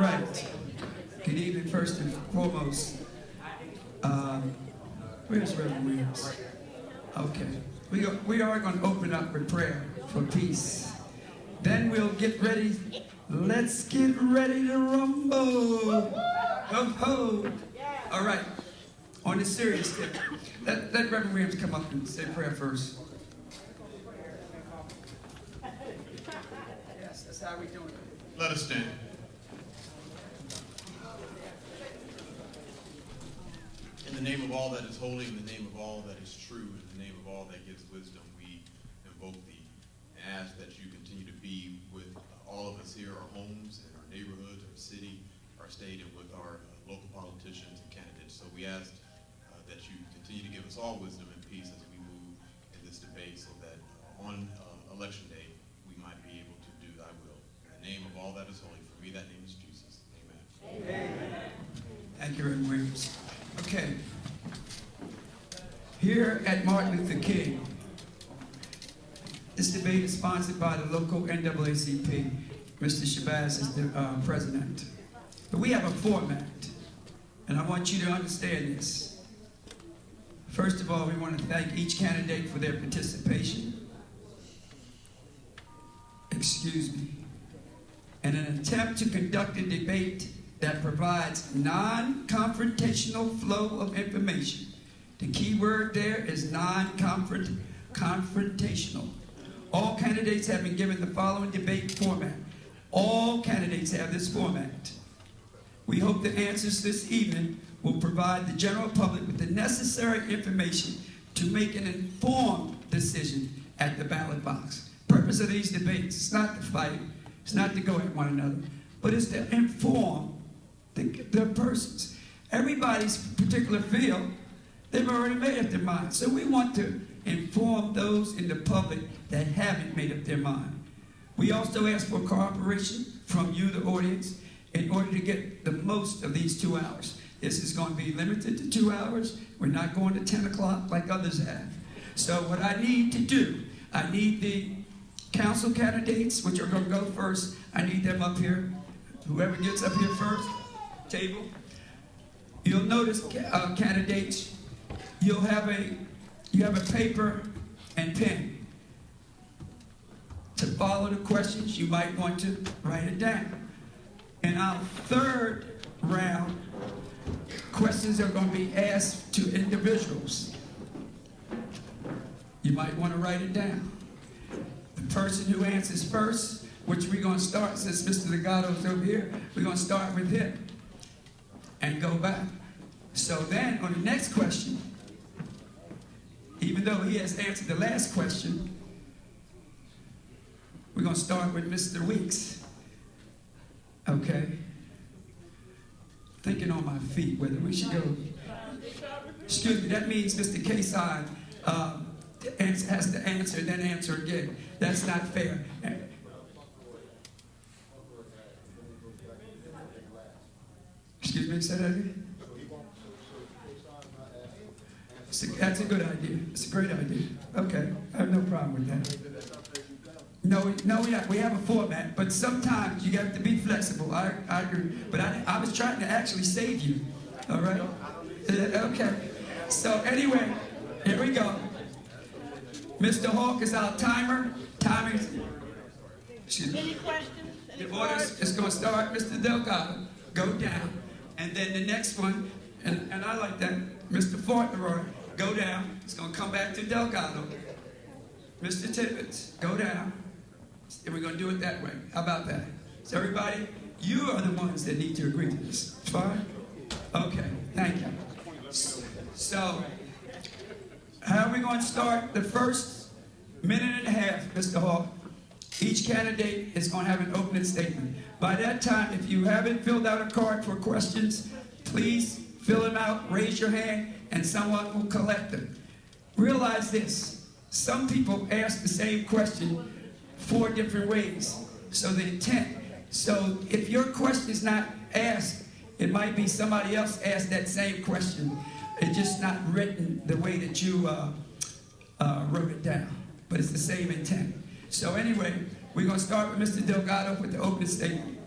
right. Good evening, first and foremost. Where's Reverend Williams? Okay. We are going to open up with prayer for peace. Then we'll get ready. Let's get ready to rumble. Ho, ho. All right. On the serious tip, let Reverend Williams come up and say prayer first. Yes, that's how we doing it. Let us stand. In the name of all that is holy, in the name of all that is true, in the name of all that gives wisdom, we invoke thee and ask that you continue to be with all of us here, our homes and our neighborhoods, our city, our state, and with our local politicians and candidates. So we ask that you continue to give us all wisdom and peace as we move in this debate so that on election day, we might be able to do thy will. In the name of all that is holy, for me that name is Jesus. Amen. Amen. Thank you, Reverend Williams. Okay. Here at Martin Luther King, this debate is sponsored by the local NAACP. Mr. Shabazz is the president. But we have a format, and I want you to understand this. First of all, we want to thank each candidate for their participation. Excuse me. In an attempt to conduct a debate that provides non-confrontational flow of information. The key word there is non-confrontational. All candidates have been given the following debate format. All candidates have this format. We hope the answers this evening will provide the general public with the necessary information to make an informed decision at the ballot box. Purpose of these debates is not to fight, it's not to go at one another, but it's to inform the persons. Everybody's particular field, they've already made up their mind. So we want to inform those in the public that haven't made up their mind. We also ask for cooperation from you, the audience, in order to get the most of these 2 hours. This is going to be limited to 2 hours. We're not going to 10 o'clock like others have. So what I need to do, I need the council candidates, which are going to go first. I need them up here. Whoever gets up here first, table. You'll notice, candidates, you have a paper and pen. To follow the questions, you might want to write it down. In our third round, questions are going to be asked to individuals. You might want to write it down. The person who answers first, which we're going to start, since Mr. Legato's over here, we're going to start with him and go back. So then, on the next question, even though he has answered the last question, we're going to start with Mr. Weeks. Okay? Thinking on my feet whether we should go. Excuse me, that means Mr. Kason has to answer, then answer again. That's not fair. Excuse me, say that again? That's a good idea. It's a great idea. Okay, I have no problem with that. No, we have a format, but sometimes you have to be flexible. I agree. But I was trying to actually save you. All right? Okay. So anyway, here we go. Mr. Hawk is our timer. Timing. Any questions? The order is going to start. Mr. Delgado, go down. And then the next one, and I like that, Mr. Fauntleroy, go down. It's going to come back to Delgado. Mr. Tippett, go down. And we're going to do it that way. How about that? So everybody, you are the ones that need to agree to this. Fine? Okay, thank you. So, how are we going to start? The first minute and a half, Mr. Hawk, each candidate is going to have an opening statement. By that time, if you haven't filled out a card for questions, please fill them out, raise your hand, and someone will collect them. Realize this, some people ask the same question 4 different ways. So the intent. So if your question is not asked, it might be somebody else asked that same question. It's just not written the way that you wrote it down. But it's the same intent. So anyway, we're going to start with Mr. Delgado with the opening statement.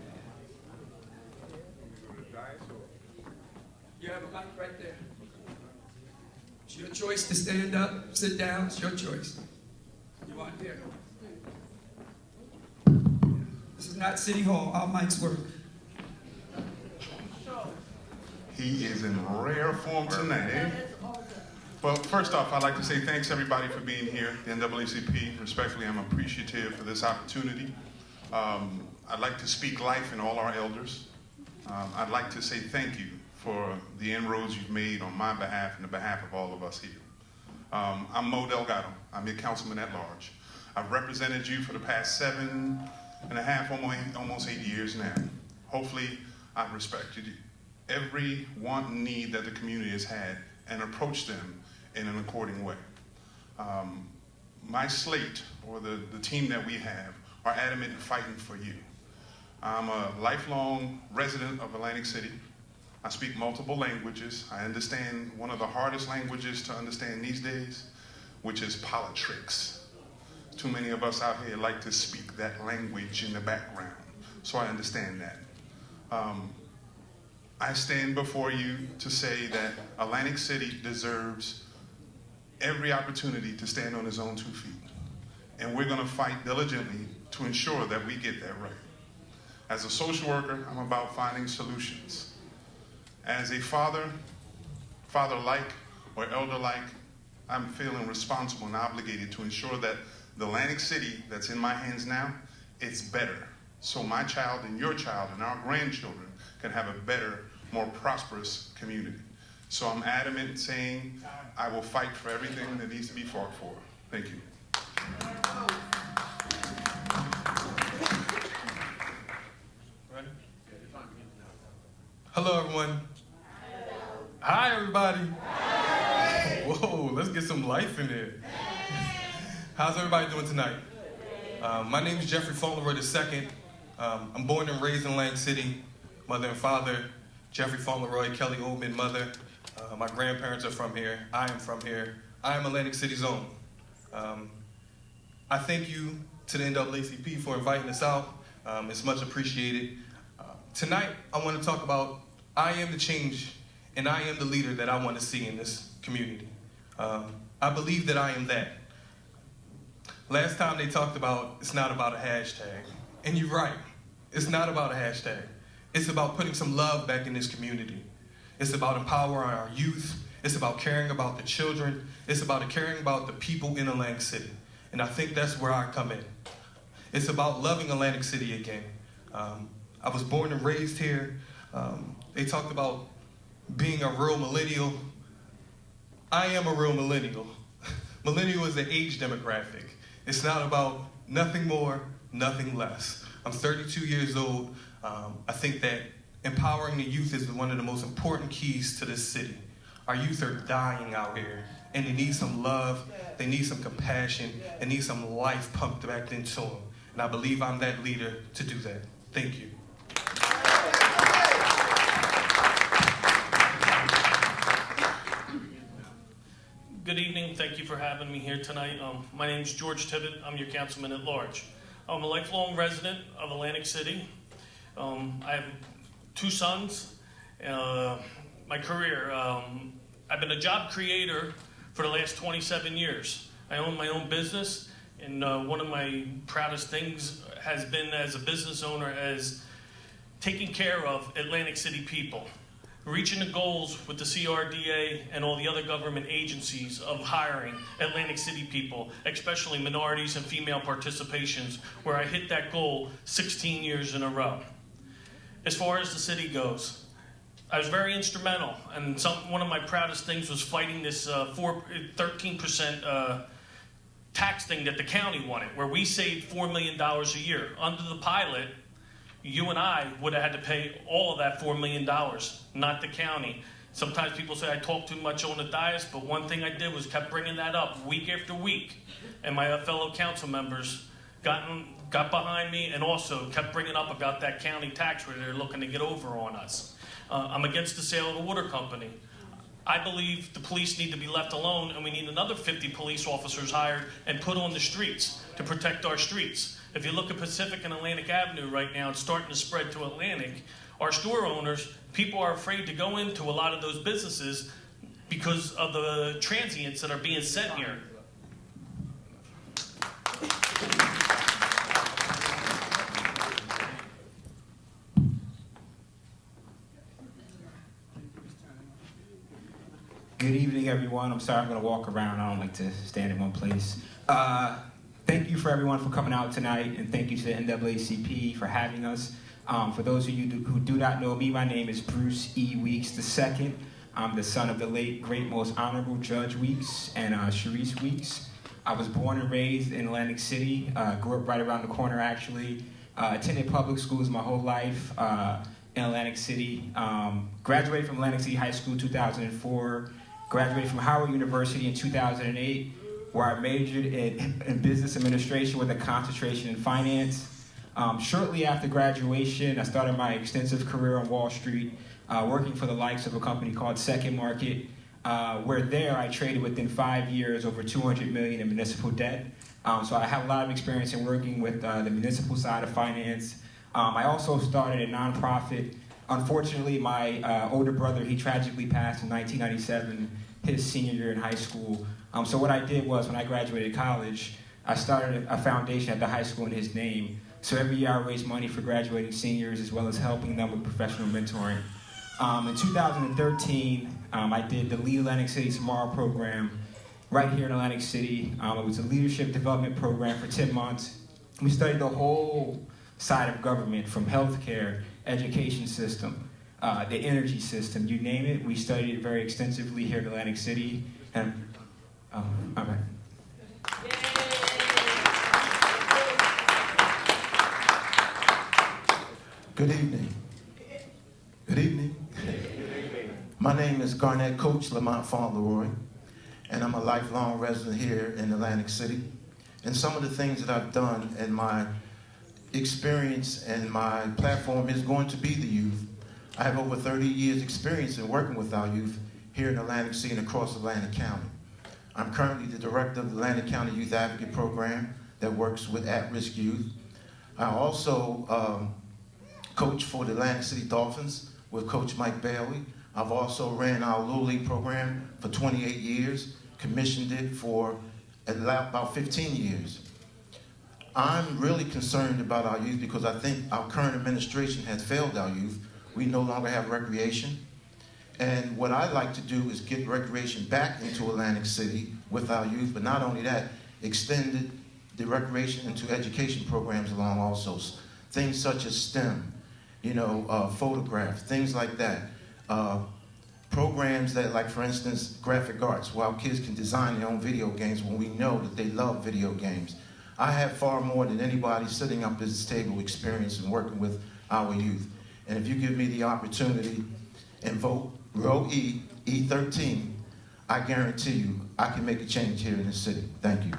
You have a mic right there. It's your choice to stand up, sit down. It's your choice. You want here? This is not City Hall. Our mics work. He is in rare form tonight, eh? Well, first off, I'd like to say thanks everybody for being here. The NAACP, respectfully, I'm appreciative for this opportunity. I'd like to speak life in all our elders. I'd like to say thank you for the inroads you've made on my behalf and the behalf of all of us here. I'm Mo Delgado. I'm your councilman at large. I've represented you for the past 7.5, almost 8 years now. Hopefully, I've respected you. Every want and need that the community has had and approached them in an according way. My slate, or the team that we have, are adamant in fighting for you. I'm a lifelong resident of Atlantic City. I speak multiple languages. I understand one of the hardest languages to understand these days, which is politics. Too many of us out here like to speak that language in the background, so I understand that. I stand before you to say that Atlantic City deserves every opportunity to stand on its own 2 feet. And we're going to fight diligently to ensure that we get that right. As a social worker, I'm about finding solutions. As a father-like or elder-like, I'm feeling responsible and obligated to ensure that the Atlantic City that's in my hands now, it's better. So my child and your child and our grandchildren can have a better, more prosperous community. So I'm adamant in saying I will fight for everything that needs to be fought for. Thank you. Ready? Hello, everyone. Hi, everybody. Whoa, let's get some life in there. How's everybody doing tonight? My name is Jeffrey Fauntleroy II. I'm born and raised in Atlantic City. Mother and father, Jeffrey Fauntleroy, Kelly Oldman, mother. My grandparents are from here. I am from here. I am Atlantic City's own. I thank you to the NAACP for inviting us out. It's much appreciated. Tonight, I want to talk about I am the change and I am the leader that I want to see in this community. I believe that I am that. Last time they talked about it's not about a hashtag. And you're right. It's not about a hashtag. It's about putting some love back in this community. It's about empowering our youth. It's about caring about the children. It's about caring about the people in Atlantic City. And I think that's where I come in. It's about loving Atlantic City again. I was born and raised here. They talked about being a real millennial. I am a real millennial. Millennial is an age demographic. It's not about nothing more, nothing less. I'm 32 years old. I think that empowering the youth is one of the most important keys to this city. Our youth are dying out here, and they need some love, they need some compassion, they need some life pumped back into them. And I believe I'm that leader to do that. Thank you. Good evening. Thank you for having me here tonight. My name is George Tibbet. I'm your councilman at large. I'm a lifelong resident of Atlantic City. I have 2 sons. My career, I've been a job creator for the last 27 years. I own my own business, and one of my proudest things has been as a business owner as taking care of Atlantic City people, reaching the goals with the CRDA and all the other government agencies of hiring Atlantic City people, especially minorities and female participations, where I hit that goal 16 years in a row. As far as the city goes, I was very instrumental, and one of my proudest things was fighting this 13% tax thing that the county wanted, where we saved $4 million a year. Under the pilot, you and I would have had to pay all of that $4 million, not the county. Sometimes people say I talk too much on the dais, but one thing I did was kept bringing that up week after week. And my fellow council members got behind me and also kept bringing up about that county tax where they're looking to get over on us. I'm against the sale of the water company. I believe the police need to be left alone, and we need another 50 police officers hired and put on the streets to protect our streets. If you look at Pacific and Atlantic Avenue right now, it's starting to spread to Atlantic. our store owners, people are afraid to go into a lot of those businesses because of the transients that are being sent here. Good evening, everyone. I'm sorry I'm going to walk around. I don't like to stand in one place. Thank you for everyone for coming out tonight, and thank you to the NAACP for having us. For those of you who do not know me, my name is Bruce E. Weeks II. I'm the son of the late, great, most honorable Judge Weeks and Sharice Weeks. I was born and raised in Atlantic City, grew up right around the corner, actually. Attended public schools my whole life in Atlantic City. Graduated from Atlantic City High School 2004. Graduated from Howard University in 2008, where I majored in business administration with a concentration in finance. Shortly after graduation, I started my extensive career on Wall Street, working for the likes of a company called Second Market, where there I traded within 5 years over $200 million in municipal debt. So I have a lot of experience in working with the municipal side of finance. I also started a nonprofit. Unfortunately, my older brother, he tragically passed in 1997, his senior year in high school. So what I did was, when I graduated college, I started a foundation at the high school in his name. So every year I raised money for graduating seniors, as well as helping them with professional mentoring. In 2013, I did the Lead Atlantic City Tomorrow program right here in Atlantic City. It was a leadership development program for 10 months. We studied the whole side of government, from healthcare, education system, the energy system, you name it. We studied it very extensively here in Atlantic City. And, all right. Good evening. Good evening. My name is Garnett Coach Lamont Fauntleroy, and I'm a lifelong resident here in Atlantic City. And some of the things that I've done in my experience and my platform is going to be the youth. I have over 30 years experience in working with our youth here in Atlantic City and across Atlantic County. I'm currently the director of the Atlantic County Youth Advocate Program that works with at-risk youth. I also coach for the Atlantic City Dolphins with Coach Mike Bailey. I've also ran our Little League program for 28 years, commissioned it for about 15 years. I'm really concerned about our youth because I think our current administration has failed our youth. We no longer have recreation. And what I'd like to do is get recreation back into Atlantic City with our youth, but not only that, extend the recreation into education programs along also. Things such as STEM, photograph, things like that. Programs that, like for instance, graphic arts, where our kids can design their own video games when we know that they love video games. I have far more than anybody sitting up at this table experience in working with our youth. And if you give me the opportunity and vote row E, E13, I guarantee you I can make a change here in this city. Thank you.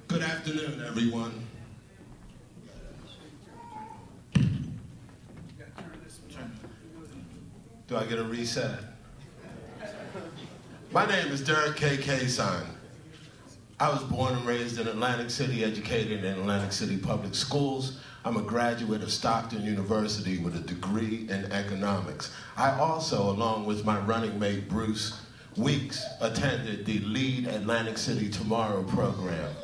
Good afternoon, everyone. Do I get a reset? My name is Derek K. Kayson. I was born and raised in Atlantic City, educated in Atlantic City Public Schools. I'm a graduate of Stockton University with a degree in economics. I also, along with my running mate Bruce Weeks, attended the Lead Atlantic City Tomorrow program.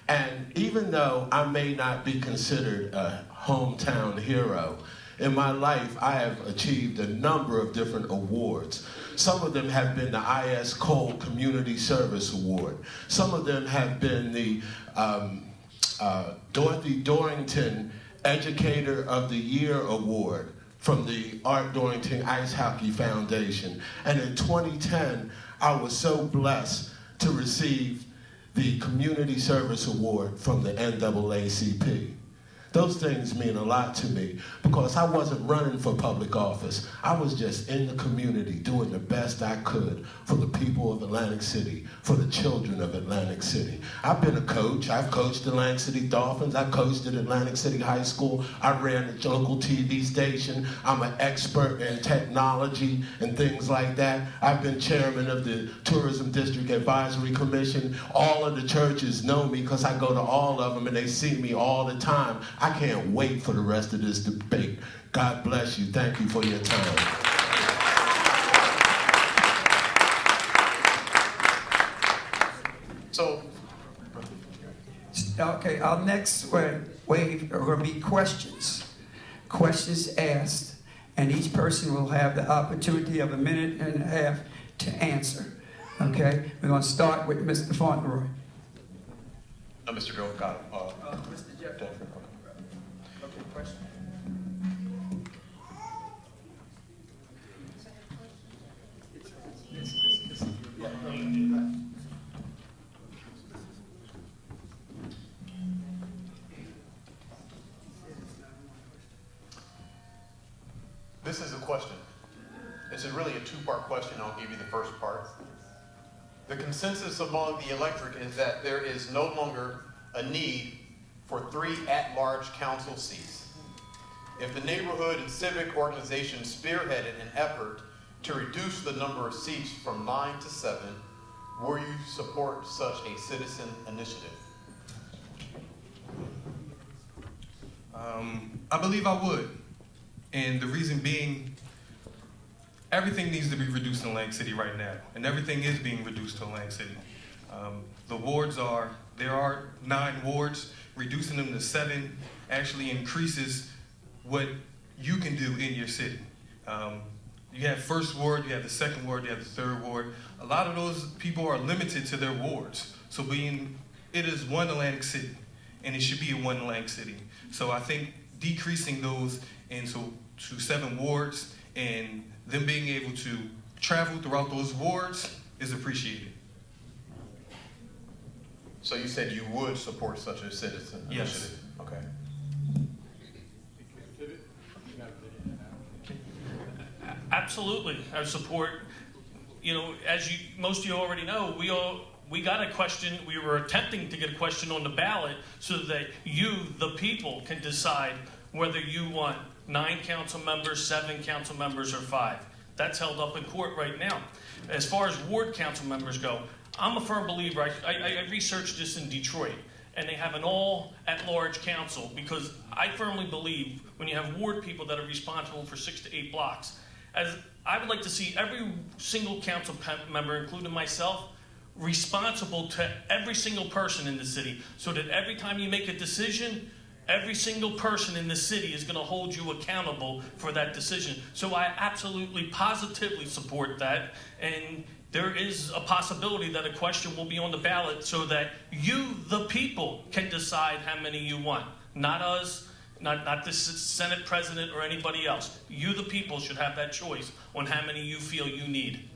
And even though I may not be considered a hometown hero, in my life I have achieved a number of different awards. Some of them have been the I.S. Cole Community Service Award. Some of them have been the Dorothy Dorrington Educator of the Year Award from the Art Dorrington Ice Hockey Foundation. And in 2010, I was so blessed to receive the Community Service Award from the NAACP. Those things mean a lot to me because I wasn't running for public office. I was just in the community doing the best I could for the people of Atlantic City, for the children of Atlantic City. I've been a coach. I've coached the Atlantic City Dolphins. I coached at Atlantic City High School. I ran the local TV station. I'm an expert in technology and things like that. I've been chairman of the Tourism District Advisory Commission. All of the churches know me because I go to all of them and they see me all the time. I can't wait for the rest of this debate. God bless you. Thank you for your time. So, Okay, our next wave are going to be questions. Questions asked, and each person will have the opportunity of 1.5 minutes to answer. Okay, we're going to start with Mr. Fauntleroy. Mr. Grove, got it. Mr. Jeffrey. Okay, question. This is a question. It's really a two-part question. I'll give you the first part. The consensus among the electorate is that there is no longer a need for 3 at-large council seats. If the neighborhood and civic organization spearheaded an effort to reduce the number of seats from 9 to 7, will you support such a citizen initiative? I believe I would. And the reason being, everything needs to be reduced in Atlantic City right now. And everything is being reduced to Atlantic City. There are 9 wards. Reducing them to 7 actually increases what you can do in your city. You have first ward, you have the second ward, you have the third ward. A lot of those people are limited to their wards. So it is one Atlantic City, and it should be a one Atlantic City. So I think decreasing those to 7 wards and them being able to travel throughout those wards is appreciated. So you said you would support such a citizen initiative? Yes. Okay. Absolutely, I support. As most of you already know, we got a question. We were attempting to get a question on the ballot so that you, the people, can decide whether you want 9 council members, 7 council members, or 5. That's held up in court right now. As far as ward council members go, I'm a firm believer. I researched this in Detroit, and they have an all-at-large council because I firmly believe when you have ward people that are responsible for 6 to 8 blocks, as I would like to see every single council member, including myself, responsible to every single person in the city, so that every time you make a decision, every single person in the city is going to hold you accountable for that decision. So I absolutely, positively support that. And there is a possibility that a question will be on the ballot so that you, the people, can decide how many you want. Not us, not the Senate president or anybody else. You, the people, should have that choice on how many you feel you need.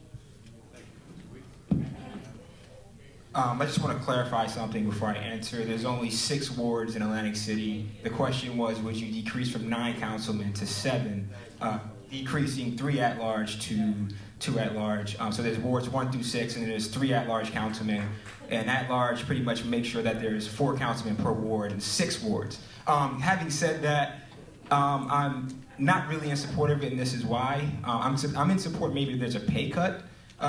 I just want to clarify something before I answer. There's only 6 wards in Atlantic City. The question was, would you decrease from 9 councilmen to 7, decreasing 3 at-large to 2 at-large. So there's wards 1 through 6, and there's 3 at-large councilmen. And at-large pretty much makes sure that there's 4 councilmen per ward and 6 wards. Having said that, I'm not really in support of it, and this is why. I'm in support maybe there's a pay cut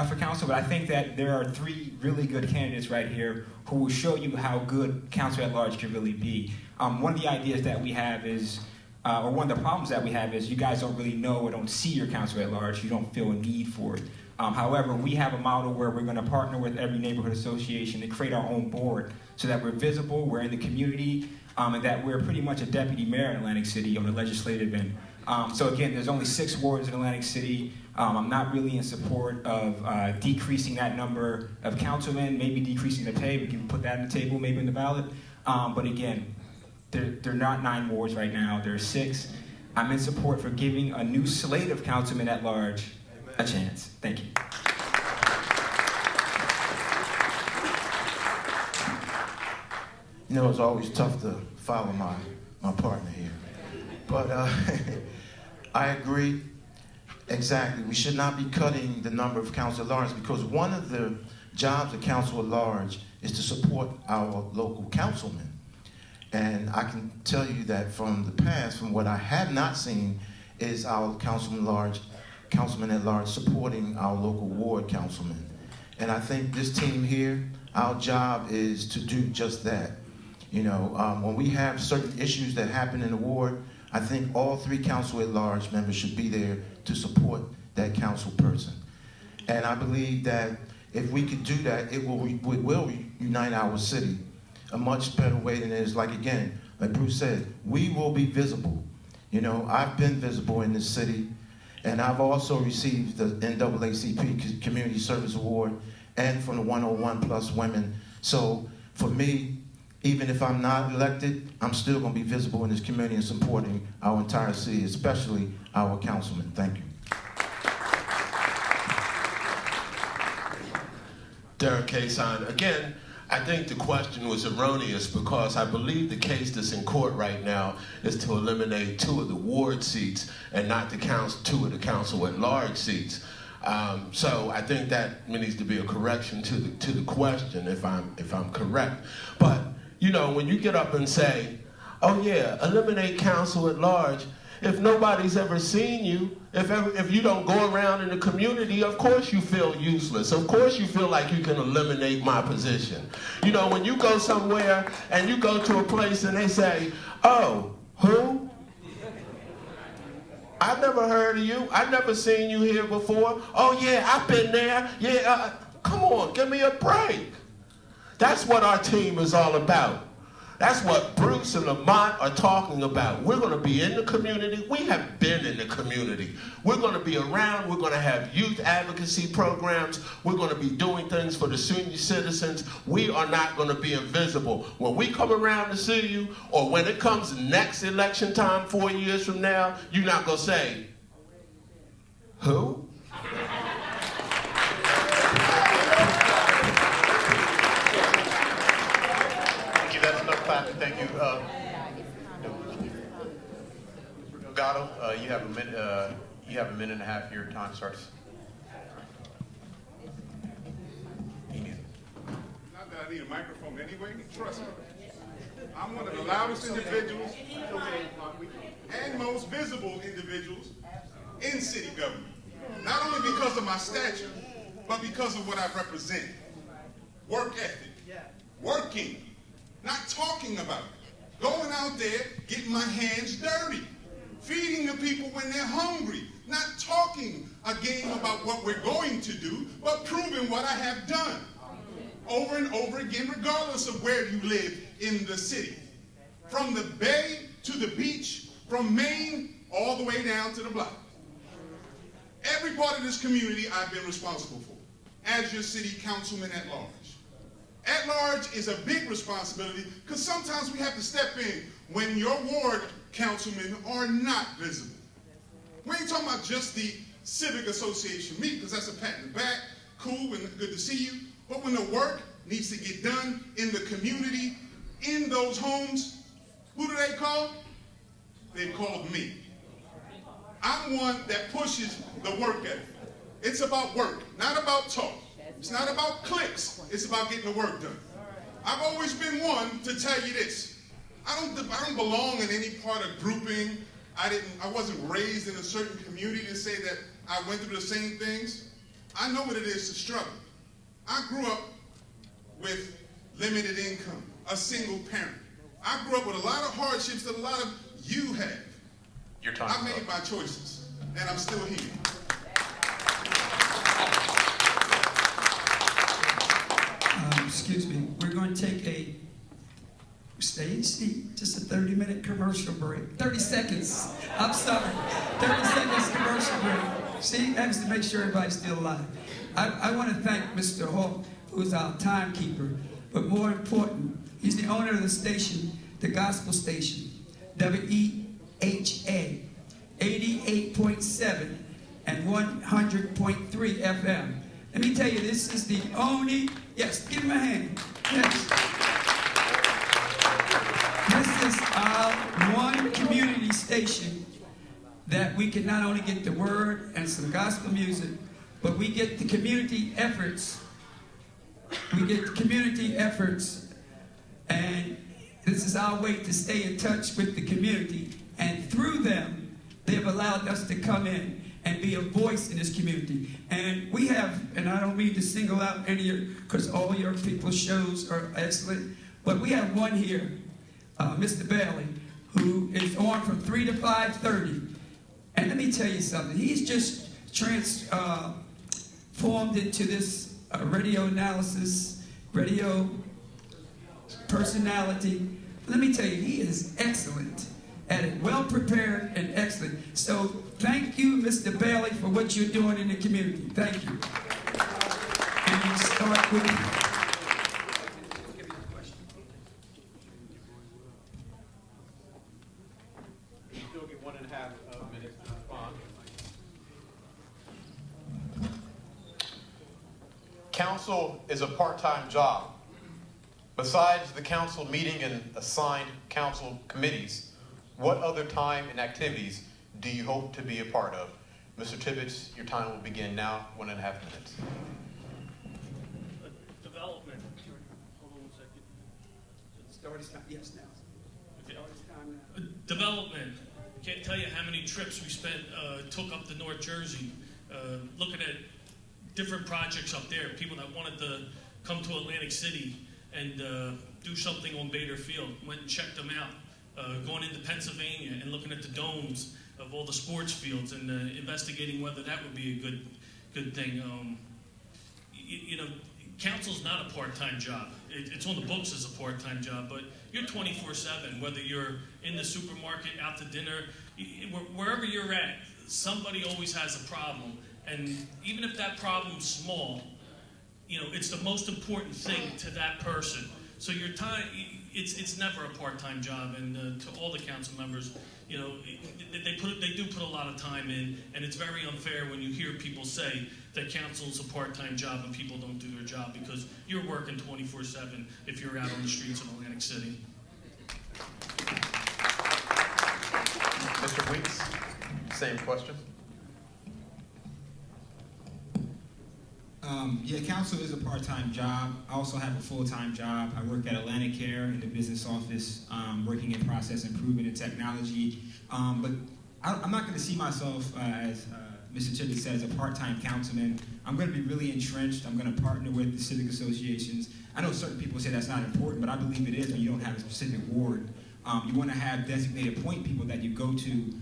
for council, but I think that there are 3 really good candidates right here who will show you how good council at large can really be. One of the ideas that we have is, or one of the problems that we have is you guys don't really know or don't see your council at large. You don't feel a need for it. However, we have a model where we're going to partner with every neighborhood association to create our own board so that we're visible, we're in the community, and that we're pretty much a deputy mayor in Atlantic City on the legislative end. So again, there's only 6 wards in Atlantic City. I'm not really in support of decreasing that number of councilmen, maybe decreasing the pay. We can put that on the table, maybe in the ballot. But again, they're not 9 wards right now. There are 6. I'm in support for giving a new slate of councilmen at large a chance. Thank you. You know, it's always tough to follow my my partner here. But I agree. Exactly. We should not be cutting the number of council at large, because one of the jobs of council at large is to support our local councilmen. And I can tell you that from the past, from what I have not seen, is our councilman at large supporting our local ward councilmen. And I think this team here, our job is to do just that. You know, when we have certain issues that happen in the ward, I think all 3 council at large members should be there to support that council person. And I believe that if we could do that, it will unite our city a much better way than it is. Like Bruce said, we will be visible. You know, I've been visible in this city, and I've also received the NAACP Community Service Award and from the 101 Plus Women. So for me, even if I'm not elected, I'm still going to be visible in this community and supporting our entire city, especially our councilmen. Thank you. Derek Kason. Again, I think the question was erroneous because I believe the case that's in court right now is to eliminate 2 of the ward seats and not the 2 of the council at large seats. So I think that needs to be a correction to the question if I'm correct. But you know, when you get up and say, "Oh yeah, eliminate council at large," if nobody's ever seen you, if you don't go around in the community, of course you feel useless. Of course you feel like you can eliminate my position. You know, when you go somewhere and you go to a place and they say, "Oh, who? I've never heard of you. I've never seen you here before. Oh yeah, I've been there. Yeah, come on, give me a break." That's what our team is all about. That's what Bruce and Lamont are talking about. We're going to be in the community. We have been in the community. We're going to be around. We're going to have youth advocacy programs. We're going to be doing things for the senior citizens. We are not going to be invisible. When we come around to see you, or when it comes next election time 4 years from now, you're not going to say, "Who?" Thank you. Gatto, you have a minute. You have a minute and a half. Your time starts. Not that I need a microphone anyway. Trust me. I'm one of the loudest individuals and most visible individuals in city government. Not only because of my stature, but because of what I represent. Work ethic. Working. Not talking about it. Going out there, getting my hands dirty. Feeding the people when they're hungry. Not talking a game about what we're going to do, but proving what I have done. Over and over again, regardless of where you live in the city. From the bay to the beach, from Maine all the way down to the block. Every part of this community I've been responsible for, as your city councilman at large. At large is a big responsibility because sometimes we have to step in when your ward councilmen are not visible. We ain't talking about just the civic association meet, because that's a pat in the back, cool and good to see you. But when the work needs to get done in the community, in those homes, who do they call? They called me. I'm one that pushes the work ethic. It's about work, not about talk. It's not about clicks. It's about getting the work done. I've always been one to tell you this. I don't belong in any part of grouping. I wasn't raised in a certain community to say that I went through the same things. I know what it is to struggle. I grew up with limited income, a single parent. I grew up with a lot of hardships that a lot of you have. Your time. I made my choices, and I'm still here. Excuse me, we're going to take a, stay seat, just a 30-minute commercial break. 30 seconds, I'm sorry, 30 seconds commercial break. See, that was to make sure everybody's still alive. I want to thank Mr. Hawk, who's our timekeeper, but more important, he's the owner of the station, the gospel station, WEHA, 88.7 and 100.3 FM. Let me tell you, this is the only, yes, give him a hand. Yes. This is our one community station that we can not only get the word and some gospel music, but we get the community efforts. We get the community efforts, and this is our way to stay in touch with the community. And through them, they've allowed us to come in and be a voice in this community. And we have, and I don't mean to single out any of you, because all your people's shows are excellent, but we have one here, Mr. Bailey, who is on from 3 to 5:30. And let me tell you something, he's just transformed into this radio analysis, radio personality. Let me tell you, he is excellent at it, well prepared and excellent. So thank you, Mr. Bailey, for what you're doing in the community. Thank you. And you start with Still get 1.5 minutes to respond. Council is a part-time job. Besides the council meeting and assigned council committees, what other time and activities do you hope to be a part of? Mr. Tibbetts, your time will begin now, 1.5 minutes. Development. Hold on a second. start his time. Yes, now. Start his time now. Development. Can't tell you how many trips we spent, took up to North Jersey, looking at different projects up there, people that wanted to come to Atlantic City and do something on Bader Field. Went and checked them out. Going into Pennsylvania and looking at the domes of all the sports fields and investigating whether that would be a good thing. You know, council's not a part-time job. It's on the books as a part-time job, but you're 24/7, whether you're in the supermarket, out to dinner, wherever you're at, somebody always has a problem. And even if that problem's small, you know, it's the most important thing to that person. So your time, it's never a part-time job. And to all the council members, you know, they do put a lot of time in, and it's very unfair when you hear people say that council's a part-time job and people don't do their job, because you're working 24/7 if you're out on the streets of Atlantic City. Mr. Weeks, same question. Yeah, council is a part-time job. I also have a full-time job. I work at Atlantic Care in the business office, working in process improvement and technology. But I'm not going to see myself as Mr. Tibbetts says, a part-time councilman. I'm going to be really entrenched. I'm going to partner with the civic associations. I know certain people say that's not important, but I believe it is when you don't have a specific ward. You want to have designated point people that you go to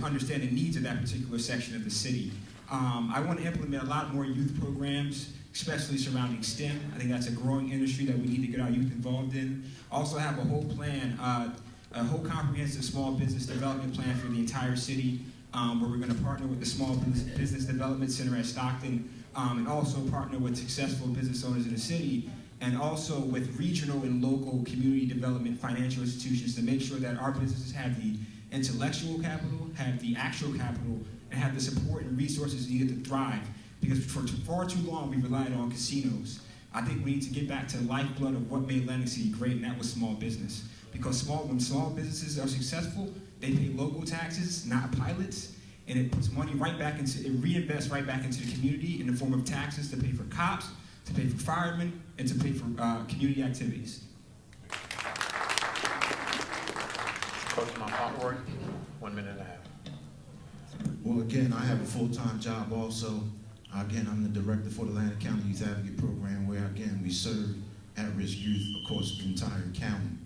understand the needs of that particular section of the city. I want to implement a lot more youth programs, especially surrounding STEM. I think that's a growing industry that we need to get our youth involved in. Also have a whole plan, a whole comprehensive small business development plan for the entire city, where we're going to partner with the Small Business Development Center at Stockton, and also partner with successful business owners in the city, and also with regional and local community development financial institutions to make sure that our businesses have the intellectual capital, have the actual capital, and have the support and resources needed to thrive. Because for far too long, we relied on casinos. I think we need to get back to the lifeblood of what made Atlantic City great, and that was small business. Because when small businesses are successful, they pay local taxes, not pilots, and it puts money right back into, it reinvests right back into the community in the form of taxes to pay for cops, to pay for firemen, and to pay for community activities. Coach Montgomery, 1.5 minutes. Well, again, I have a full-time job also. Again, I'm the director for the Atlantic County Youth Advocate Program, where, again, we serve at-risk youth across the entire county.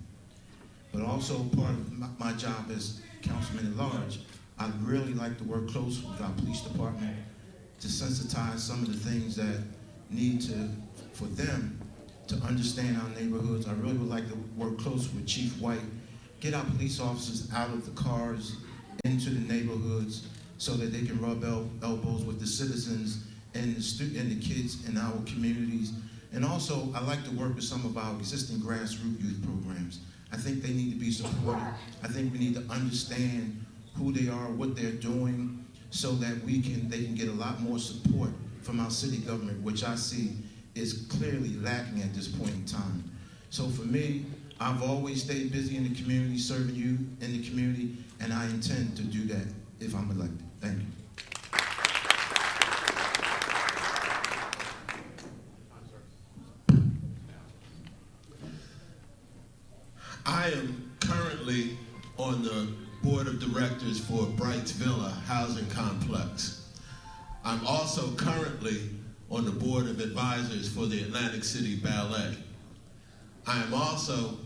But also part of my job as councilman at large, I'd really like to work close with our police department to sensitize some of the things that need for them to understand our neighborhoods. I really would like to work close with Chief White, get our police officers out of the cars, into the neighborhoods, so that they can rub elbows with the citizens and the kids in our communities. And also, I like to work with some of our existing grassroots youth programs. I think they need to be supported. I think we need to understand who they are, what they're doing, so that they can get a lot more support from our city government, which I see is clearly lacking at this point in time. So for me, I've always stayed busy in the community, serving you in the community, and I intend to do that if I'm elected. Thank you. I am currently on the board of directors for Brights Villa Housing Complex. I'm also currently on the board of advisors for the Atlantic City Ballet. I am also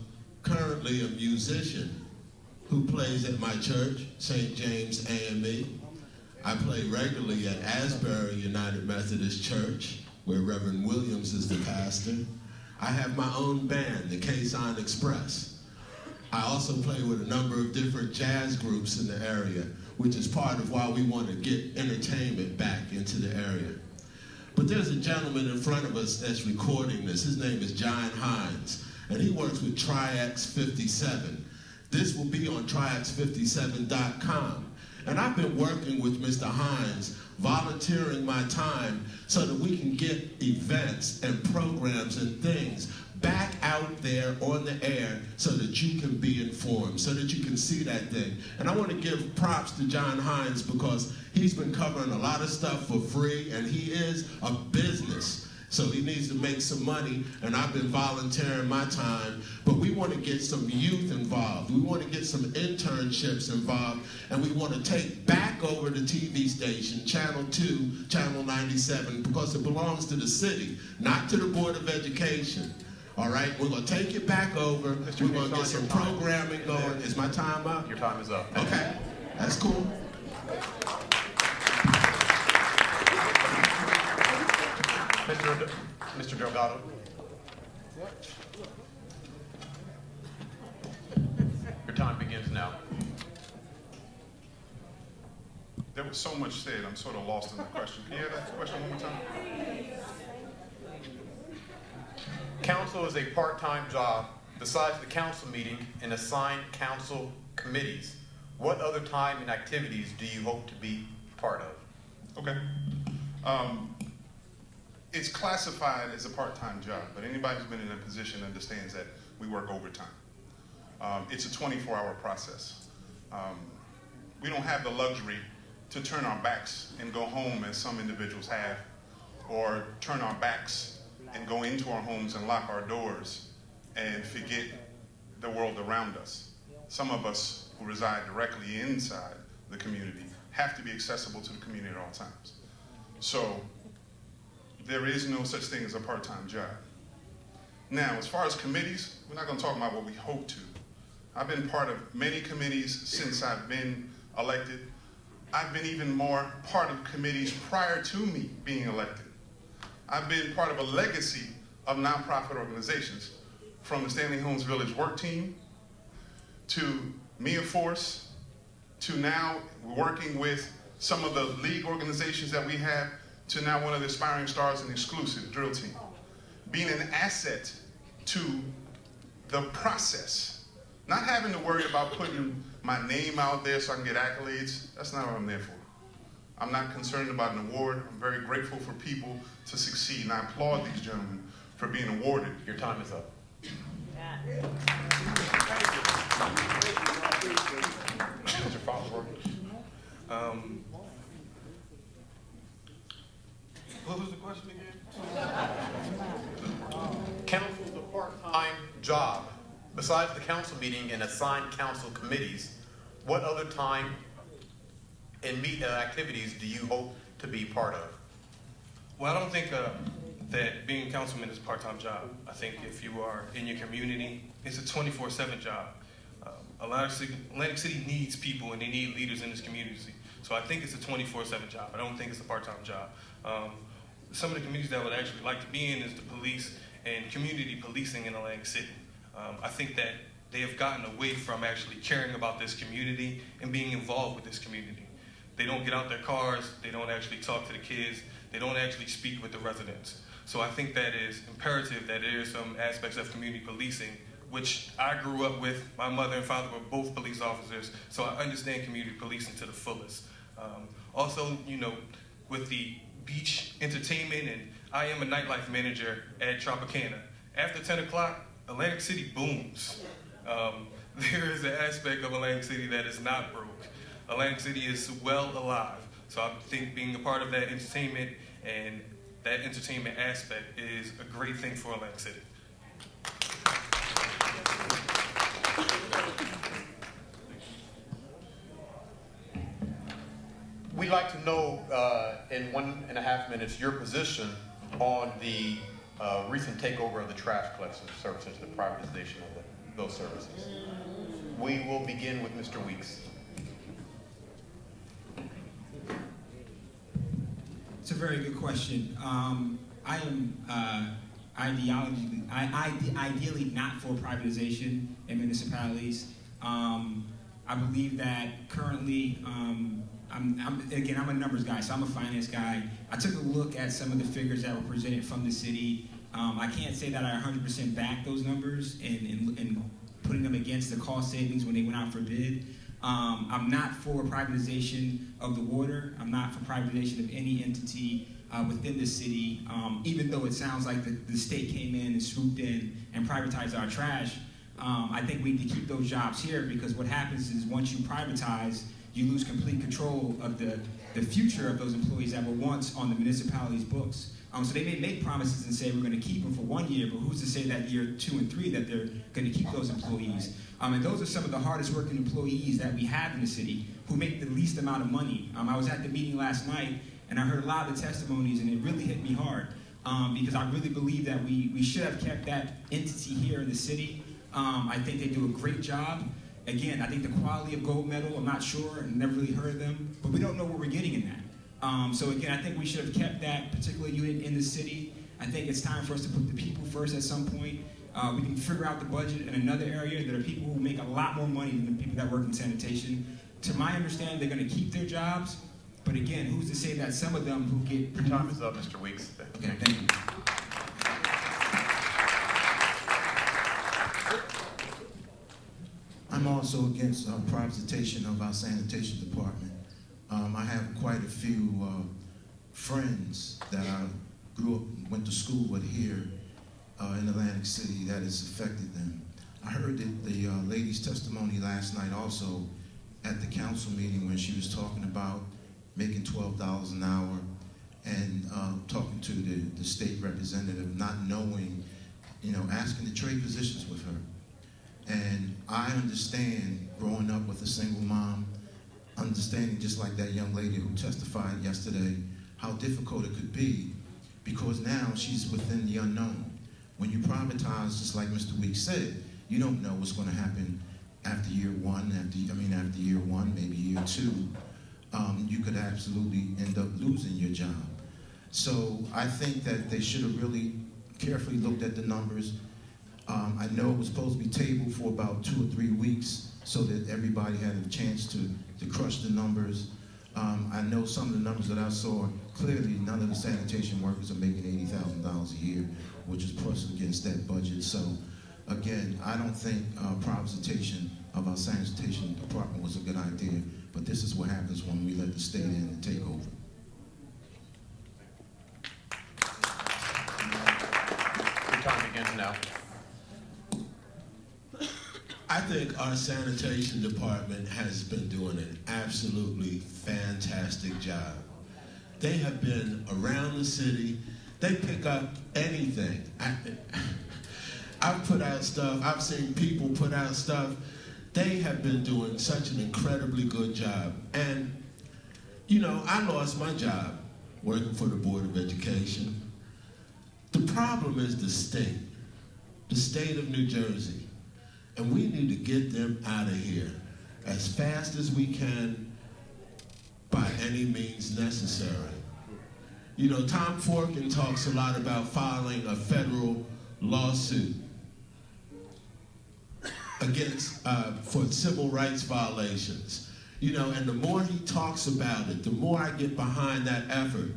currently a musician who plays at my church, St. James AME. I play regularly at Asbury United Methodist Church, where Reverend Williams is the pastor. I have my own band, the Quezon Express. I also play with a number of different jazz groups in the area, which is part of why we want to get entertainment back into the area. But there's a gentleman in front of us that's recording this. His name is John Hines, and he works with Triax 57. This will be on triax57.com. And I've been working with Mr. Hines, volunteering my time so that we can get events and programs and things back out there on the air so that you can be informed, so that you can see that thing. And I want to give props to John Hines because he's been covering a lot of stuff for free, and he is a business. So he needs to make some money, and I've been volunteering my time. But we want to get some youth involved. We want to get some internships involved, and we want to take back over the TV station, Channel 2, Channel 97, because it belongs to the city, not to the Board of Education. All right, we're going to take it back over. We're going to get some programming going. Is my time up? Your time is up. Okay, that's cool. Mr. Delgado. Your time begins now. There was so much said, I'm sort of lost in the question. Can you hear that question one more time? Council is a part-time job besides the council meeting and assigned council committees. What other time and activities do you hope to be part of? Okay. It's classified as a part-time job, but anybody who's been in a position understands that we work overtime. It's a 24-hour process. We don't have the luxury to turn our backs and go home as some individuals have, or turn our backs and go into our homes and lock our doors and forget the world around us. Some of us who reside directly inside the community have to be accessible to the community at all times. So there is no such thing as a part-time job. Now, as far as committees, we're not going to talk about what we hope to. I've been part of many committees since I've been elected. I've been even more part of committees prior to me being elected. I've been part of a legacy of nonprofit organizations, from the Stanley Holmes Village Work Team, to Mia Force, to now working with some of the league organizations that we have, to now one of the aspiring stars in the exclusive drill team. Being an asset to the process, not having to worry about putting my name out there so I can get accolades. That's not what I'm there for. I'm not concerned about an award. I'm very grateful for people to succeed, and I applaud these gentlemen for being awarded. Your time is up. Mr. Fowler. What was the question again? Council is a part-time job. Besides the council meeting and assigned council committees, what other time and activities do you hope to be part of? Well, I don't think that being a councilman is a part-time job. I think if you are in your community, it's a 24/7 job. Atlantic City needs people, and they need leaders in this community. So I think it's a 24/7 job. I don't think it's a part-time job. Some of the communities that I would actually like to be in is the police and community policing in Atlantic City. I think that they have gotten away from actually caring about this community and being involved with this community. They don't get out their cars, they don't actually talk to the kids, they don't actually speak with the residents. So I think that is imperative that there are some aspects of community policing, which I grew up with. My mother and father were both police officers, so I understand community policing to the fullest. Also, you know, with the beach entertainment, and I am a nightlife manager at Tropicana. After 10 o'clock, Atlantic City booms. There is an aspect of Atlantic City that is not broke. Atlantic City is well alive. So I think being a part of that entertainment and that entertainment aspect is a great thing for Atlantic City. We'd like to know in 1.5 minutes your position on the recent takeover of the trash collection services, the privatization of those services. We will begin with Mr. Weeks. It's a very good question. I am ideally not for privatization in municipalities. I believe that currently, I'm a numbers guy, so I'm a finance guy. I took a look at some of the figures that were presented from the city. I can't say that I 100% back those numbers and putting them against the cost savings when they went out for bid. I'm not for privatization of the water. I'm not for privatization of any entity within the city, even though it sounds like the state came in and swooped in and privatized our trash. I think we need to keep those jobs here, because what happens is once you privatize, you lose complete control of the future of those employees that were once on the municipality's books. So they may make promises and say we're going to keep them for 1 year, but who's to say that year 2 and 3 that they're going to keep those employees? And those are some of the hardest working employees that we have in the city who make the least amount of money. I was at the meeting last night and I heard a lot of the testimonies, and it really hit me hard because I really believe that we should have kept that entity here in the city. I think they do a great job. Again, I think the quality of gold medal, I'm not sure, and never really heard of them, but we don't know what we're getting in that. So again, I think we should have kept that particular unit in the city. I think it's time for us to put the people first at some point. We can figure out the budget in another area. There are people who make a lot more money than the people that work in sanitation. To my understanding, they're going to keep their jobs, but again, who's to say that some of them who get... Your time is up, Mr. Weeks. Okay, thank you. I'm also against privatization of our sanitation department. I have quite a few friends that I grew up, went to school with here in Atlantic City that has affected them. I heard the lady's testimony last night also at the council meeting when she was talking about making $12 an hour and talking to the state representative, not knowing, asking to trade positions with her. And I understand growing up with a single mom, understanding just like that young lady who testified yesterday, how difficult it could be, because now she's within the unknown. When you privatize, just like Mr. Weeks said, you don't know what's going to happen after year one, after year one, maybe year 2. You could absolutely end up losing your job. So I think that they should have really carefully looked at the numbers. I know it was supposed to be tabled for about 2 or 3 weeks so that everybody had a chance to crush the numbers. I know some of the numbers that I saw, clearly none of the sanitation workers are making $80,000 a year, which is plus against that budget. So again, I don't think privatization of our sanitation department was a good idea, but this is what happens when we let the state in and take over. Your time begins now. I think our sanitation department has been doing an absolutely fantastic job. They have been around the city. They pick up anything. I've put out stuff. I've seen people put out stuff. They have been doing such an incredibly good job. And, I lost my job working for the Board of Education. The problem is the state of New Jersey. And we need to get them out of here as fast as we can by any means necessary. Tom Forkin talks a lot about filing a federal lawsuit against for civil rights violations. And the more he talks about it, the more I get behind that effort,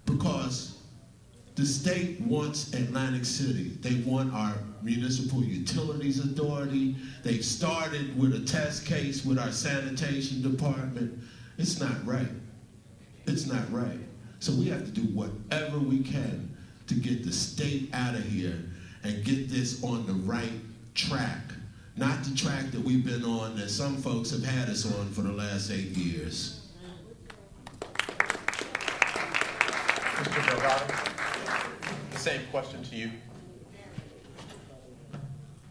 because the state wants Atlantic City. They want our municipal utilities authority. They started with a test case with our sanitation department. It's not right. It's not right. So we have to do whatever we can to get the state out of here and get this on the right track. Not the track that we've been on, that some folks have had us on for the last 8 years. Mr. Delgado, the same question to you.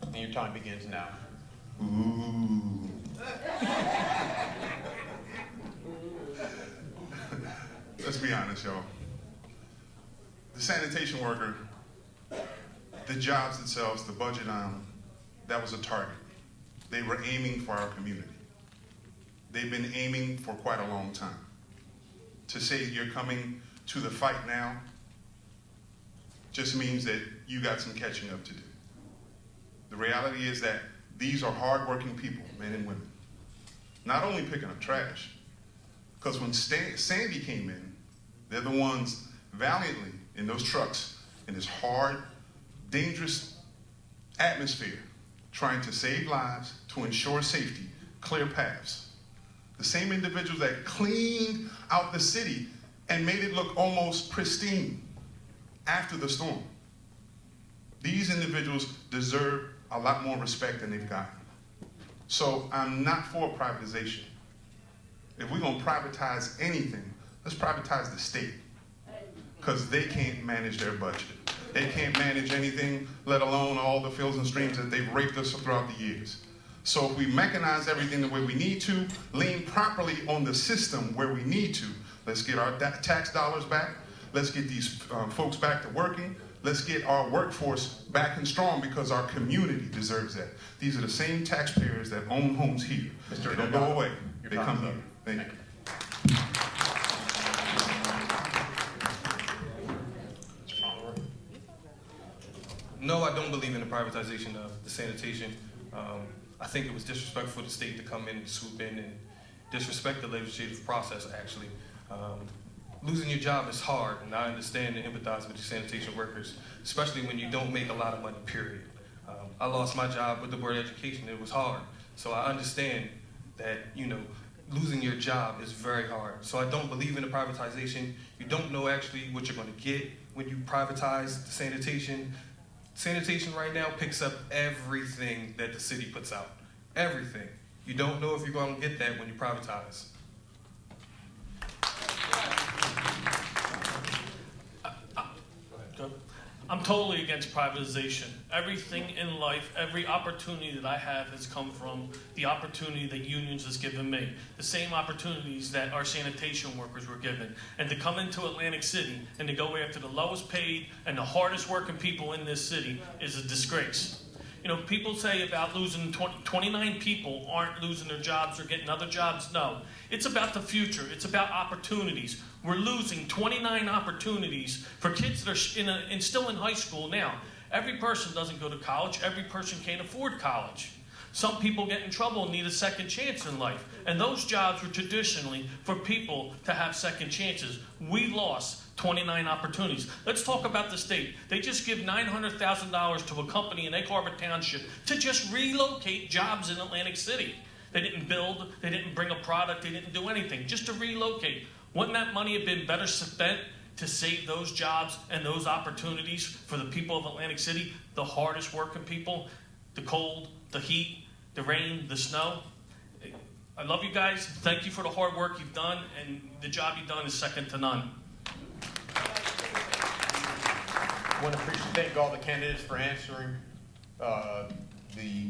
And your time begins now. Ooh. Let's be honest, y'all. The sanitation worker, the jobs themselves, the budget item, that was a target. They were aiming for our community. They've been aiming for quite a long time. To say you're coming to the fight now just means that you got some catching up to do. The reality is that these are hardworking people, men and women, not only picking up trash, because when Sandy came in, they're the ones valiantly in those trucks in this hard, dangerous atmosphere, trying to save lives, to ensure safety, clear paths. The same individuals that cleaned out the city and made it look almost pristine after the storm. These individuals deserve a lot more respect than they've gotten. So I'm not for privatization. If we're gonna privatize anything, let's privatize the state, because they can't manage their budget. They can't manage anything, let alone all the fields and streams that they've raped us throughout the years. So if we mechanize everything the way we need to, lean properly on the system where we need to, let's get our tax dollars back, let's get these folks back to working, let's get our workforce back and strong, because our community deserves that. These are the same taxpayers that own homes here. They don't go away, they come here. Thank you. No, I don't believe in the privatization of the sanitation. I think it was disrespectful for the state to come in and swoop in and disrespect the legislative process, actually. Losing your job is hard, and I understand and empathize with the sanitation workers, especially when you don't make a lot of money, period. I lost my job with the Board of Education. It was hard. So I understand that, losing your job is very hard. So I don't believe in the privatization. You don't know actually what you're going to get when you privatize the sanitation. Sanitation right now picks up everything that the city puts out. Everything. You don't know if you're going to get that when you privatize. I'm totally against privatization. Everything in life, every opportunity that I have has come from the opportunity that unions has given me. The same opportunities that our sanitation workers were given. And to come into Atlantic City and to go after the lowest paid and the hardest working people in this city is a disgrace. People say about losing 29 people aren't losing their jobs or getting other jobs. No, it's about the future. It's about opportunities. We're losing 29 opportunities for kids that are still in high school now. Every person doesn't go to college. Every person can't afford college. Some people get in trouble and need a second chance in life. And those jobs were traditionally for people to have second chances. We lost 29 opportunities. Let's talk about the state. They just give $900,000 to a company in Egg Harbor Township to just relocate jobs in Atlantic City. They didn't build, they didn't bring a product, they didn't do anything, just to relocate. Wouldn't that money have been better spent to save those jobs and those opportunities for the people of Atlantic City, the hardest working people, the cold, the heat, the rain, the snow? I love you guys. Thank you for the hard work you've done, and the job you've done is second to none. I want to thank all the candidates for answering the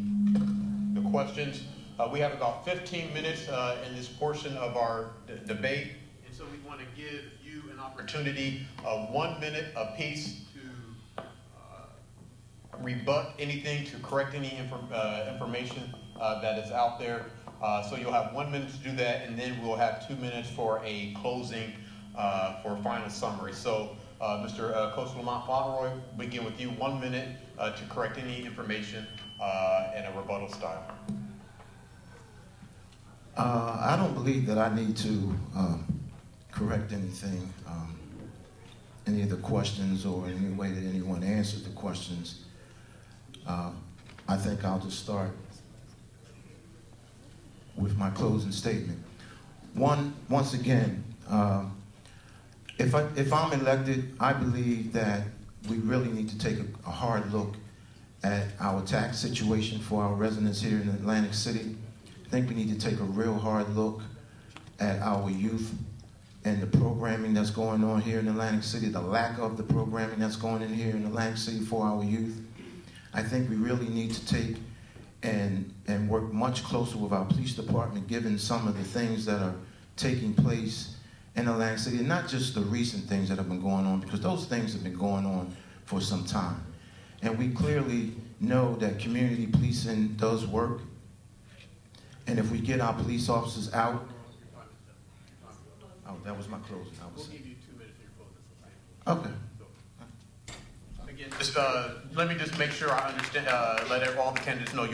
questions. We have about 15 minutes in this portion of our debate, and so we want to give you an opportunity of 1 minute apiece to rebut anything, to correct any information that is out there. So you'll have 1 minute to do that, and then we'll have 2 minutes for a closing, for a final summary. So, Mr. Coach Lamont Fauntleroy, begin with you. 1 minute to correct any information in a rebuttal style. I don't believe that I need to correct anything, any of the questions or any way that anyone answered the questions. I think I'll just start with my closing statement. Once again, if I'm elected, I believe that we really need to take a hard look at our tax situation for our residents here in Atlantic City. I think we need to take a real hard look at our youth and the programming that's going on here in Atlantic City, the lack of the programming that's going in here in Atlantic City for our youth. I think we really need to take and work much closer with our police department, given some of the things that are taking place in Atlantic City, and not just the recent things that have been going on, because those things have been going on for some time. And we clearly know that community policing does work. And if we get our police officers out, oh, that was my closing. We'll give you 2 minutes to close this. Okay. Again, just let me just make sure I understand. Let all the candidates know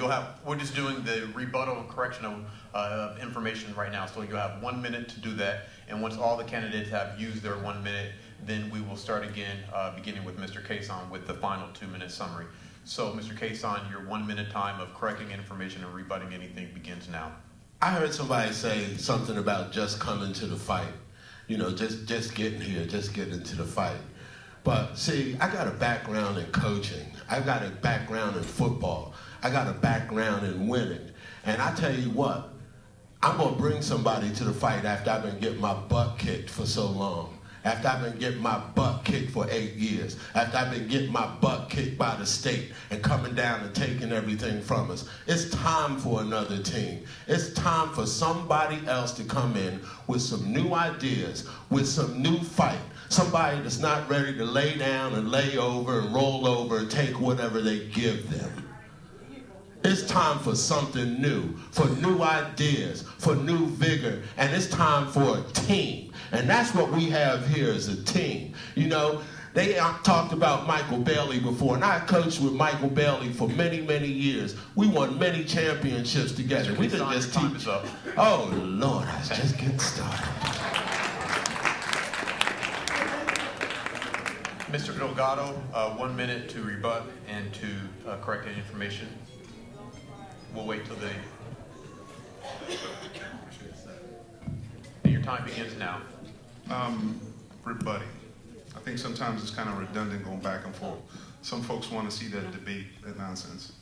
we're just doing the rebuttal and correction of information right now. So you'll have 1 minute to do that, and once all the candidates have used their 1 minute, then we will start again, beginning with Mr. Cason with the final 2-minute summary. So, Mr. Cason, your 1 minute time of correcting information and rebutting anything begins now. I heard somebody say something about just coming to the fight. You know, just getting here, just getting to the fight. But see, I got a background in coaching. I got a background in football. I got a background in winning. And I tell you what, I'm gonna bring somebody to the fight after I've been getting my butt kicked for so long. After I've been getting my butt kicked for 8 years, after I've been getting my butt kicked by the state and coming down and taking everything from us, it's time for another team. It's time for somebody else to come in with some new ideas, with some new fight. Somebody that's not ready to lay down and lay over and roll over and take whatever they give them. It's time for something new, for new ideas, for new vigor, and it's time for a team. And that's what we have here as a team. You know, they talked about Michael Bailey before, and I coached with Michael Bailey for many, many years. We won many championships together. We didn't just teach. Oh, Lord, I was just getting started. Mr. Delgado, 1 minute to rebut and to correct any information. We'll wait till your time begins now. Rebutting. I think sometimes it's kind of redundant going back and forth. Some folks want to see that debate, that nonsense.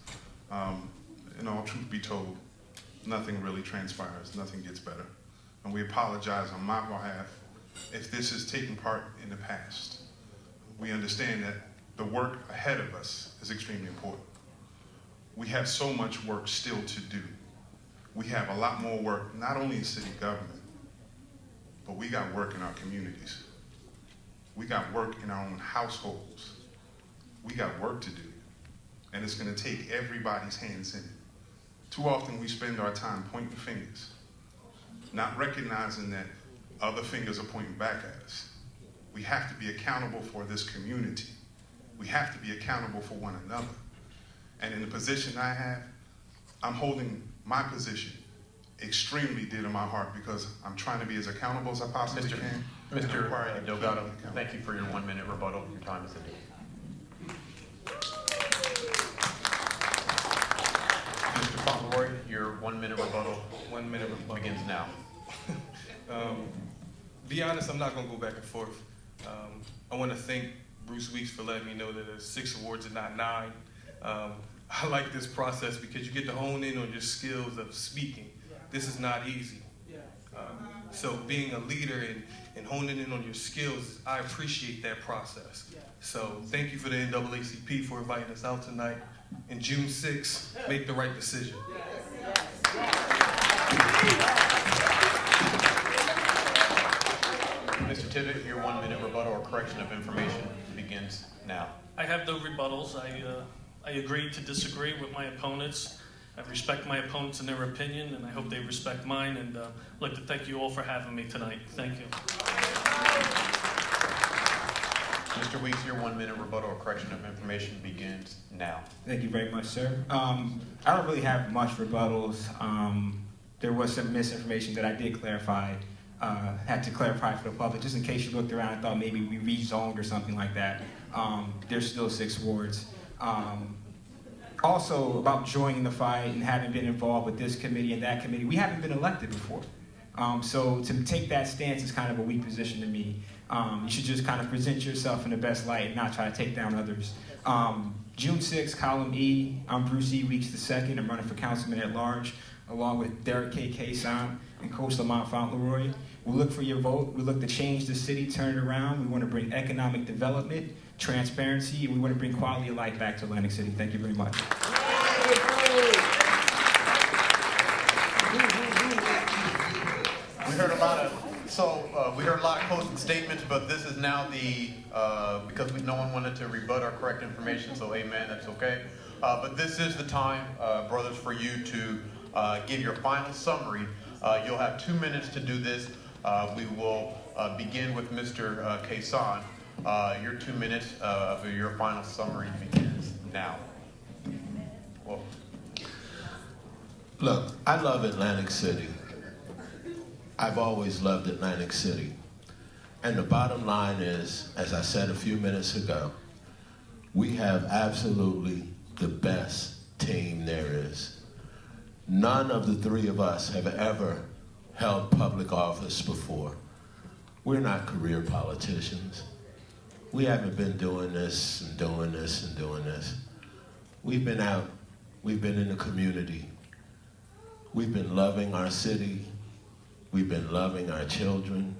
In all truth be told, nothing really transpires, nothing gets better. And we apologize on my behalf if this has taken part in the past. We understand that the work ahead of us is extremely important. We have so much work still to do. We have a lot more work, not only in city government, but we got work in our communities. We got work in our own households. We got work to do. And it's gonna take everybody's hands in it. Too often we spend our time pointing fingers, not recognizing that other fingers are pointing back at us. We have to be accountable for this community. We have to be accountable for one another. And in the position I have, I'm holding my position extremely dear to my heart because I'm trying to be as accountable as I possibly can. Mr. Delgado, thank you for your 1 minute rebuttal. Your time is ended. Mr. Fauntleroy, your 1 minute rebuttal. 1 minute rebuttal begins now. Be honest, I'm not gonna go back and forth. I want to thank Bruce Weeks for letting me know that there's 6 awards and not 9. I like this process because you get to hone in on your skills of speaking. This is not easy. So being a leader and honing in on your skills, I appreciate that process. So thank you for the NAACP for inviting us out tonight. And June 6th, make the right decision. Mr. Tibbet, your 1 minute rebuttal or correction of information begins now. I have no rebuttals. I agree to disagree with my opponents. I respect my opponents and their opinion, and I hope they respect mine. And I'd like to thank you all for having me tonight. Thank you. Mr. Weeks, your 1 minute rebuttal or correction of information begins now. Thank you very much, sir. I don't really have much rebuttals. There was some misinformation that I did clarify, had to clarify for the public, just in case you looked around and thought maybe we rezoned or something like that. There's still 6 wards. Also, about joining the fight and having been involved with this committee and that committee, we haven't been elected before. So to take that stance is kind of a weak position to me. You should just kind of present yourself in the best light and not try to take down others. June 6th, column E, I'm Bruce E. Weeks II. I'm running for councilman at large, along with Derek K. Kaysan and Coach Lamont Fauntleroy. We look for your vote. We look to change the city, turn it around. We want to bring economic development, transparency, and we want to bring quality of life back to Atlantic City. Thank you very much. We heard a lot of closing statements, but this is now the, because no one wanted to rebut or correct information, so amen, that's okay. But this is the time, brothers, for you to give your final summary. You'll have 2 minutes to do this. We will begin with Mr. Kaysan. Your 2 minutes for your final summary begins now. Well, Look, I love Atlantic City. I've always loved Atlantic City. And the bottom line is, as I said a few minutes ago, we have absolutely the best team there is. None of the three of us have ever held public office before. We're not career politicians. We haven't been doing this and doing this and doing this. We've been out, we've been in the community. We've been loving our city. We've been loving our children.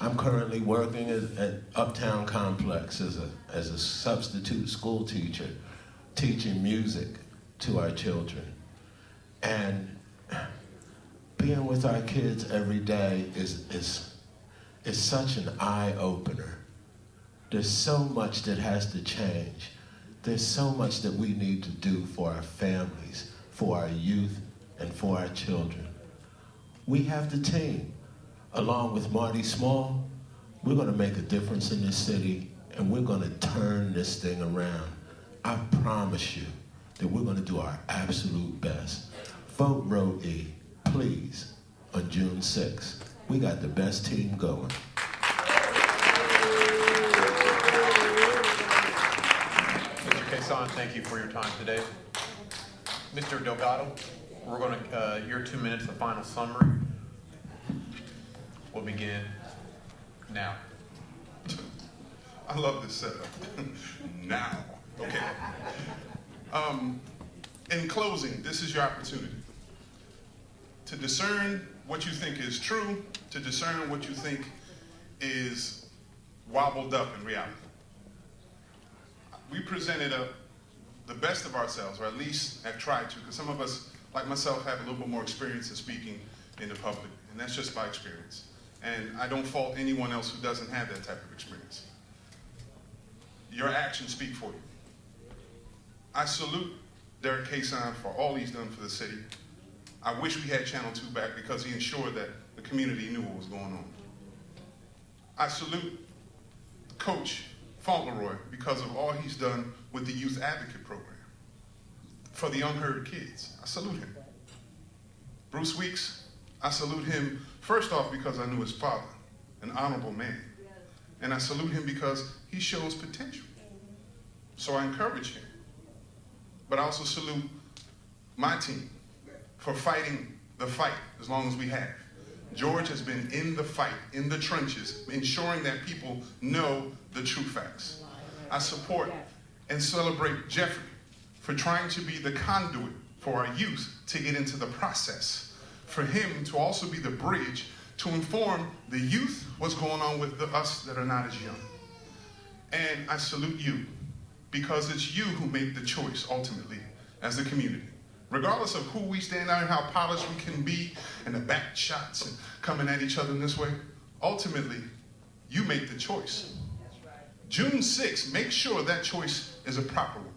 I'm currently working at Uptown Complex as a substitute school teacher, teaching music to our children. And being with our kids every day is such an eye-opener. There's so much that has to change. There's so much that we need to do for our families, for our youth, and for our children. We have the team. Along with Marty Small, we're gonna make a difference in this city, and we're gonna turn this thing around. I promise you that we're gonna do our absolute best. Vote Row E, please, on June 6th. We got the best team going. Mr. Kaysan, thank you for your time today. Mr. Delgado, we're going to, your 2 minutes, the final summary, will begin now. I love this setup. Now. Okay. In closing, this is your opportunity to discern what you think is true, to discern what you think is wobbled up in reality. We presented the best of ourselves, or at least have tried to, because some of us, like myself, have a little bit more experience in speaking in the public, and that's just by experience. And I don't fault anyone else who doesn't have that type of experience. Your actions speak for you. I salute Derek Kaysan for all he's done for the city. I wish we had Channel 2 back because he ensured that the community knew what was going on. I salute Coach Fauntleroy because of all he's done with the Youth Advocate Program for the unheard kids. I salute him. Bruce Weeks, I salute him first off because I knew his father, an honorable man. And I salute him because he shows potential. So I encourage him. But I also salute my team for fighting the fight as long as we have. George has been in the fight, in the trenches, ensuring that people know the true facts. I support and celebrate Jeffrey for trying to be the conduit for our youth to get into the process, for him to also be the bridge to inform the youth what's going on with us that are not as young. And I salute you, because it's you who make the choice ultimately as a community. Regardless of who we stand out and how polished we can be and the back shots and coming at each other in this way, ultimately, you make the choice. June 6th, make sure that choice is a proper one.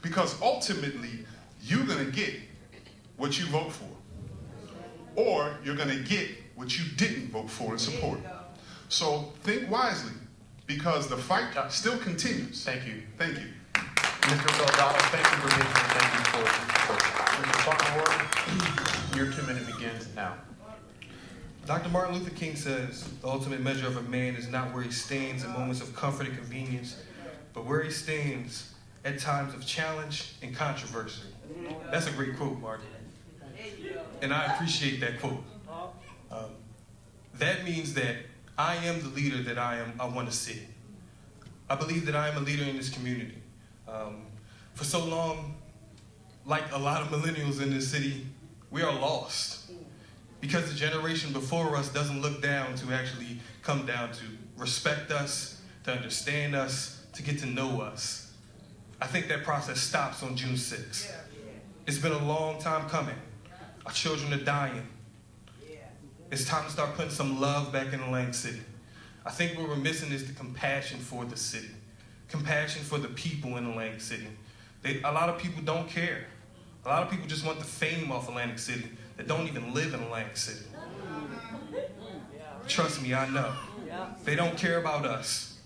Because ultimately, you're gonna get what you vote for. Or you're gonna get what you didn't vote for and support. So think wisely, because the fight still continues. Thank you. Thank you. Mr. Delgado, thank you for being here. Thank you for Mr. Fauntleroy, your 2 minutes begins now. Dr. Martin Luther King says, the ultimate measure of a man is not where he stands in moments of comfort and convenience, but where he stands at times of challenge and controversy. That's a great quote, Martin. And I appreciate that quote. That means that I am the leader that I want to see. I believe that I am a leader in this community. For so long, like a lot of millennials in this city, we are lost because the generation before us doesn't look down to actually come down to respect us, to understand us, to get to know us. I think that process stops on June 6th. It's been a long time coming. Our children are dying. It's time to start putting some love back in Atlantic City. I think what we're missing is the compassion for the city, compassion for the people in Atlantic City. A lot of people don't care. A lot of people just want the fame off Atlantic City that don't even live in Atlantic City. Trust me, I know. They don't care about us.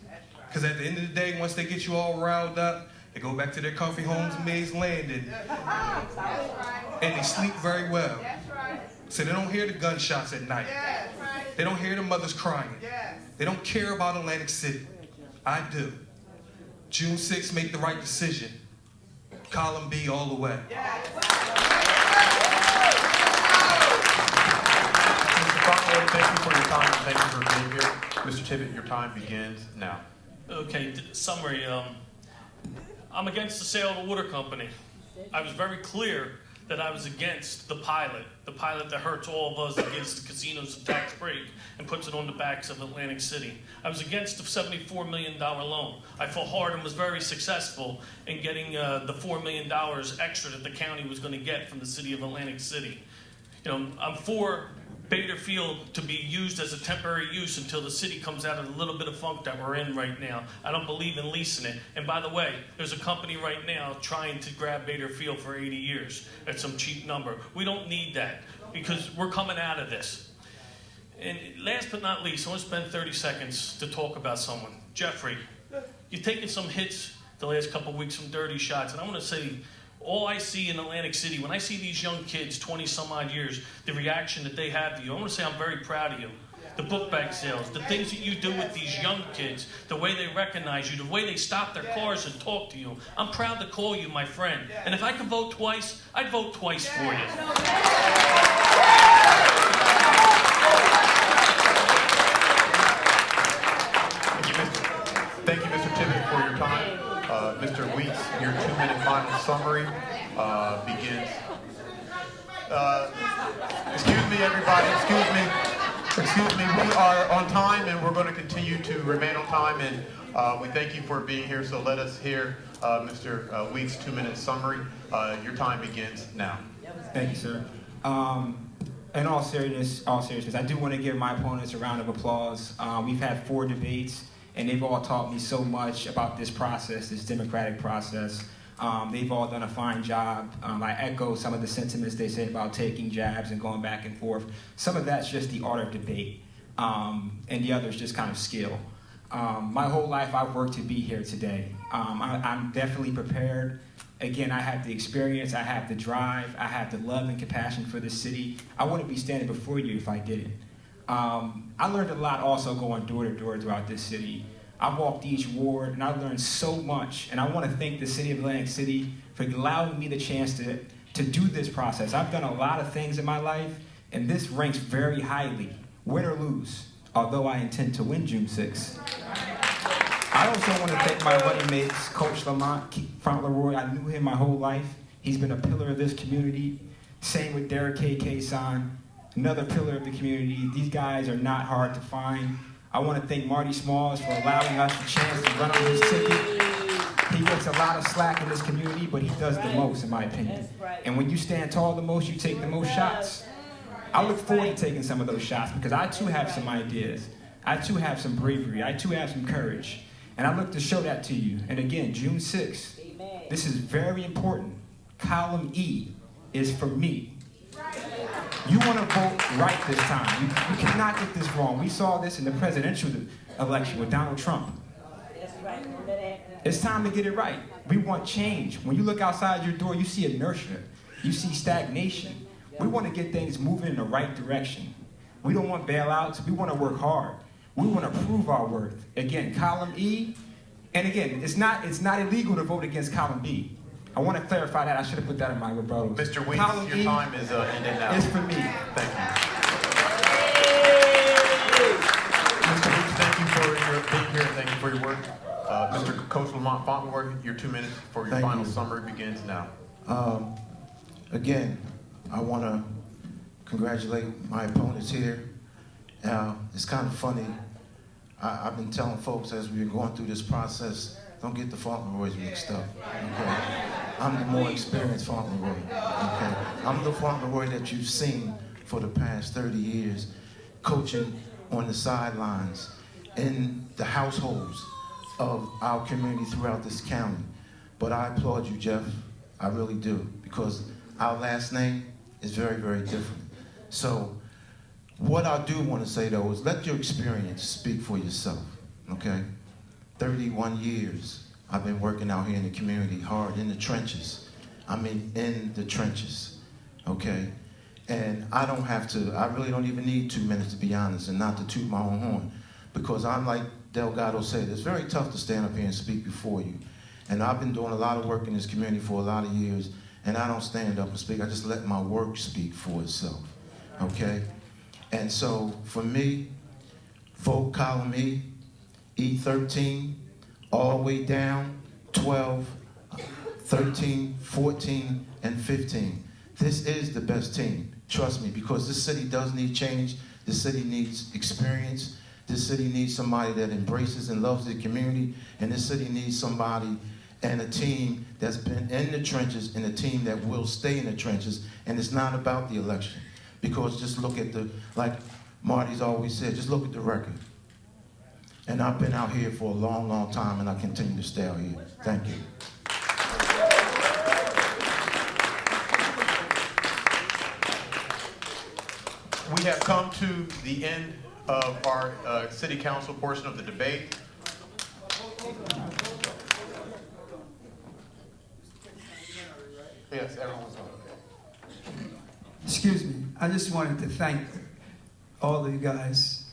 Because at the end of the day, once they get you all riled up, they go back to their comfy homes in Mays Landing. And they sleep very well. So they don't hear the gunshots at night. They don't hear the mothers crying. They don't care about Atlantic City. I do. June 6th, make the right decision. Column B all the way. Mr. Conway, thank you for your time and thank you for being here. Mr. Tibbet, your time begins now. Okay, summary. I'm against the sale of the water company. I was very clear that I was against the pilot that hurts all of us, that gives the casinos a tax break and puts it on the backs of Atlantic City. I was against the $74 million loan. I fought hard and was very successful in getting the $4 million extra that the county was going to get from the city of Atlantic City. You know, I'm for Bader Field to be used as a temporary use until the city comes out of the little bit of funk that we're in right now. I don't believe in leasing it. And by the way, there's a company right now trying to grab Bader Field for 80 years at some cheap number. We don't need that because we're coming out of this. And last but not least, I want to spend 30 seconds to talk about someone. Jeffrey, you've taken some hits the last couple of weeks, some dirty shots, and I want to say, all I see in Atlantic City, when I see these young kids, 20 some odd years, the reaction that they have to you, I want to say I'm very proud of you. The book bag sales, the things that you do with these young kids, the way they recognize you, the way they stop their cars and talk to you. I'm proud to call you my friend. And if I could vote twice, I'd vote twice for you. Thank you, Mr. Tibbet, for your time. Mr. Weeks, your 2-minute final summary begins. Excuse me, everybody. Excuse me. We are on time, and we're going to continue to remain on time. And we thank you for being here. So let us hear Mr. Weeks' 2-minute summary. Your time begins now. Thank you, sir. In all seriousness, I do want to give my opponents a round of applause. We've had 4 debates, and they've all taught me so much about this process, this democratic process. They've all done a fine job. I echo some of the sentiments they said about taking jabs and going back and forth. Some of that's just the art of debate, and the other is just kind of skill. My whole life I've worked to be here today. I'm definitely prepared. Again, I have the experience, I have the drive, I have the love and compassion for this city. I wouldn't be standing before you if I didn't. I learned a lot also going door to door throughout this city. I walked each ward and I learned so much, and I want to thank the city of Atlantic City for allowing me the chance to do this process. I've done a lot of things in my life, and this ranks very highly, win or lose, although I intend to win June 6th. I also want to thank my running mates, Coach Lamont Fauntleroy. I knew him my whole life. He's been a pillar of this community. Same with Derek Kaysan, another pillar of the community. These guys are not hard to find. I want to thank Marty Smalls for allowing us the chance to run on his ticket. He gets a lot of slack in this community, but he does the most, in my opinion. And when you stand tall the most, you take the most shots. I look forward to taking some of those shots because I too have some ideas. I too have some bravery. I too have some courage. And I look to show that to you. And again, June 6th, this is very important. Column E is for me. You want to vote right this time. You cannot get this wrong. We saw this in the presidential election with Donald Trump. It's time to get it right. We want change. When you look outside your door, you see inertia. You see stagnation. We want to get things moving in the right direction. We don't want bailouts. We want to work hard. We want to prove our worth. Again, column E, and again, it's not illegal to vote against column B. I want to clarify that. I should have put that in my rebuttal. Mr. Weeks, your time is ended now. It's for me. Thank you. Mr. Weeks, thank you for being here and thank you for your work. Mr. Coach Lamont Fauntleroy, your 2 minutes for your Thank final you. summary begins now. Again, I want to congratulate my opponents here. It's kind of funny. I've been telling folks as we've been going through this process, don't get the Fauntleroys mixed up. Okay, I'm the more experienced Fauntleroy. Okay, I'm the Fauntleroy that you've seen for the past 30 years, coaching on the sidelines in the households of our community throughout this county. But I applaud you, Jeff. I really do, because our last name is very, very different. So what I do want to say, though, is let your experience speak for yourself, okay? 31 years I've been working out here in the community, hard in the trenches. I mean, in the trenches, okay? And I really don't even need 2 minutes, to be honest, and not to toot my own horn, because I'm like Delgado said, it's very tough to stand up here and speak before you. And I've been doing a lot of work in this community for a lot of years, and I don't stand up and speak. I just let my work speak for itself, okay? And so for me, vote column E, E13, all the way down, 12, 13, 14, and 15. This is the best team, trust me, because this city does need change. This city needs experience. This city needs somebody that embraces and loves the community, and this city needs somebody and a team that's been in the trenches and a team that will stay in the trenches. And it's not about the election, because just look at like Marty's always said, just look at the record. And I've been out here for a long, long time, and I continue to stay out here. Thank you. We have come to the end of our city council portion of the debate. Yes, everyone's on. Excuse me. I just wanted to thank all of you guys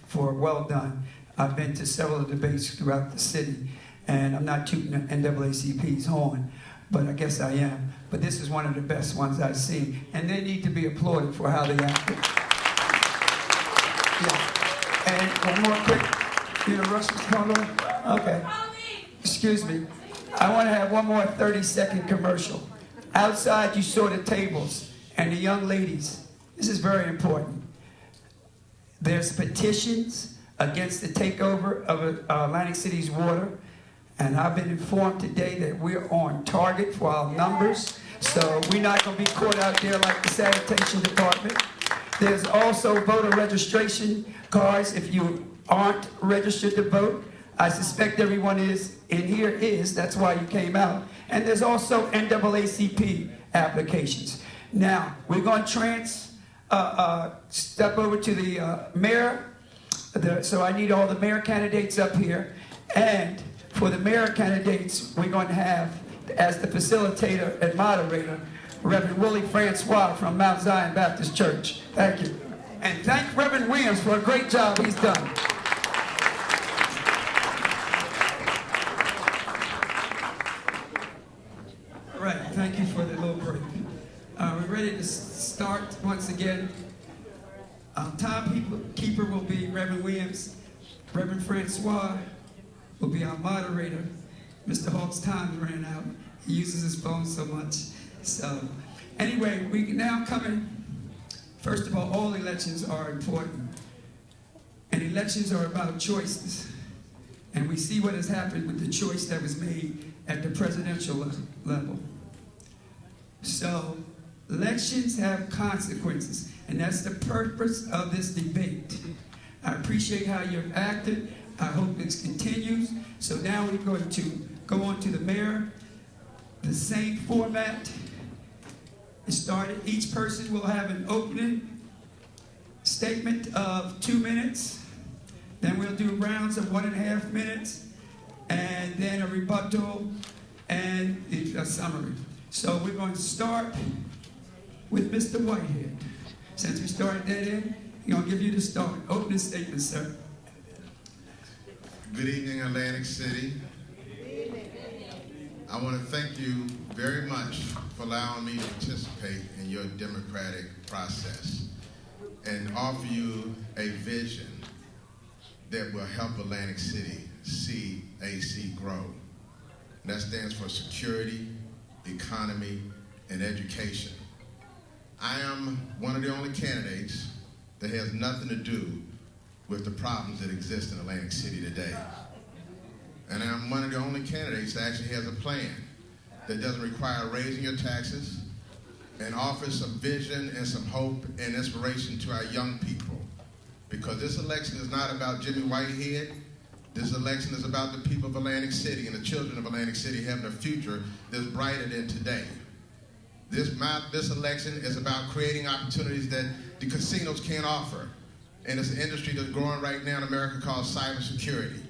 for well done. I've been to several debates throughout the city, and I'm not tooting NAACP's horn, but I guess I am. But this is one of the best ones I've seen, and they need to be applauded for how they acted. Yeah. And one more quick, you know, Russ, Mr. Conroy? Okay. Excuse me. I want to have one more 30-second commercial. Outside, you saw the tables and the young ladies. This is very important. There's petitions against the takeover of Atlantic City's water. And I've been informed today that we're on target for our numbers. So we're not going to be caught out there like the sanitation department. There's also voter registration cards if you aren't registered to vote. I suspect everyone is in here is. That's why you came out. And there's also NAACP applications. Now, we're going to step over to the mayor. So I need all the mayor candidates up here. And for the mayor candidates, we're going to have, as the facilitator and moderator, Reverend Willie Francois from Mount Zion Baptist Church. Thank you. And thank Reverend Williams for a great job he's done. All right, thank you for the little break. We're ready to start once again. Timekeeper will be Reverend Williams. Reverend Francois will be our moderator. Mr. Hawk's time ran out. He uses his phone so much. So anyway, we can now come in. First of all elections are important. And elections are about choices. And we see what has happened with the choice that was made at the presidential level. So elections have consequences. And that's the purpose of this debate. I appreciate how you've acted. I hope this continues. So now we're going to go on to the mayor. The same format. It started. Each person will have an opening statement of 2 minutes. Then we'll do rounds of 1.5 minutes. And then a rebuttal and a summary. So we're going to start with Mr. Whitehead. Since we started that in, he's going to give you the start. Opening statement, sir. Good evening, Atlantic City. I want to thank you very much for allowing me to participate in your democratic process and offer you a vision that will help Atlantic City SCAC grow. And that stands for security, economy, and education. I am one of the only candidates that has nothing to do with the problems that exist in Atlantic City today. And I'm one of the only candidates that actually has a plan that doesn't require raising your taxes and offers some vision and some hope and inspiration to our young people. Because this election is not about Jimmy Whitehead. This election is about the people of Atlantic City and the children of Atlantic City having a future that's brighter than today. This election is about creating opportunities that the casinos can't offer. And it's an industry that's growing right now in America called cybersecurity.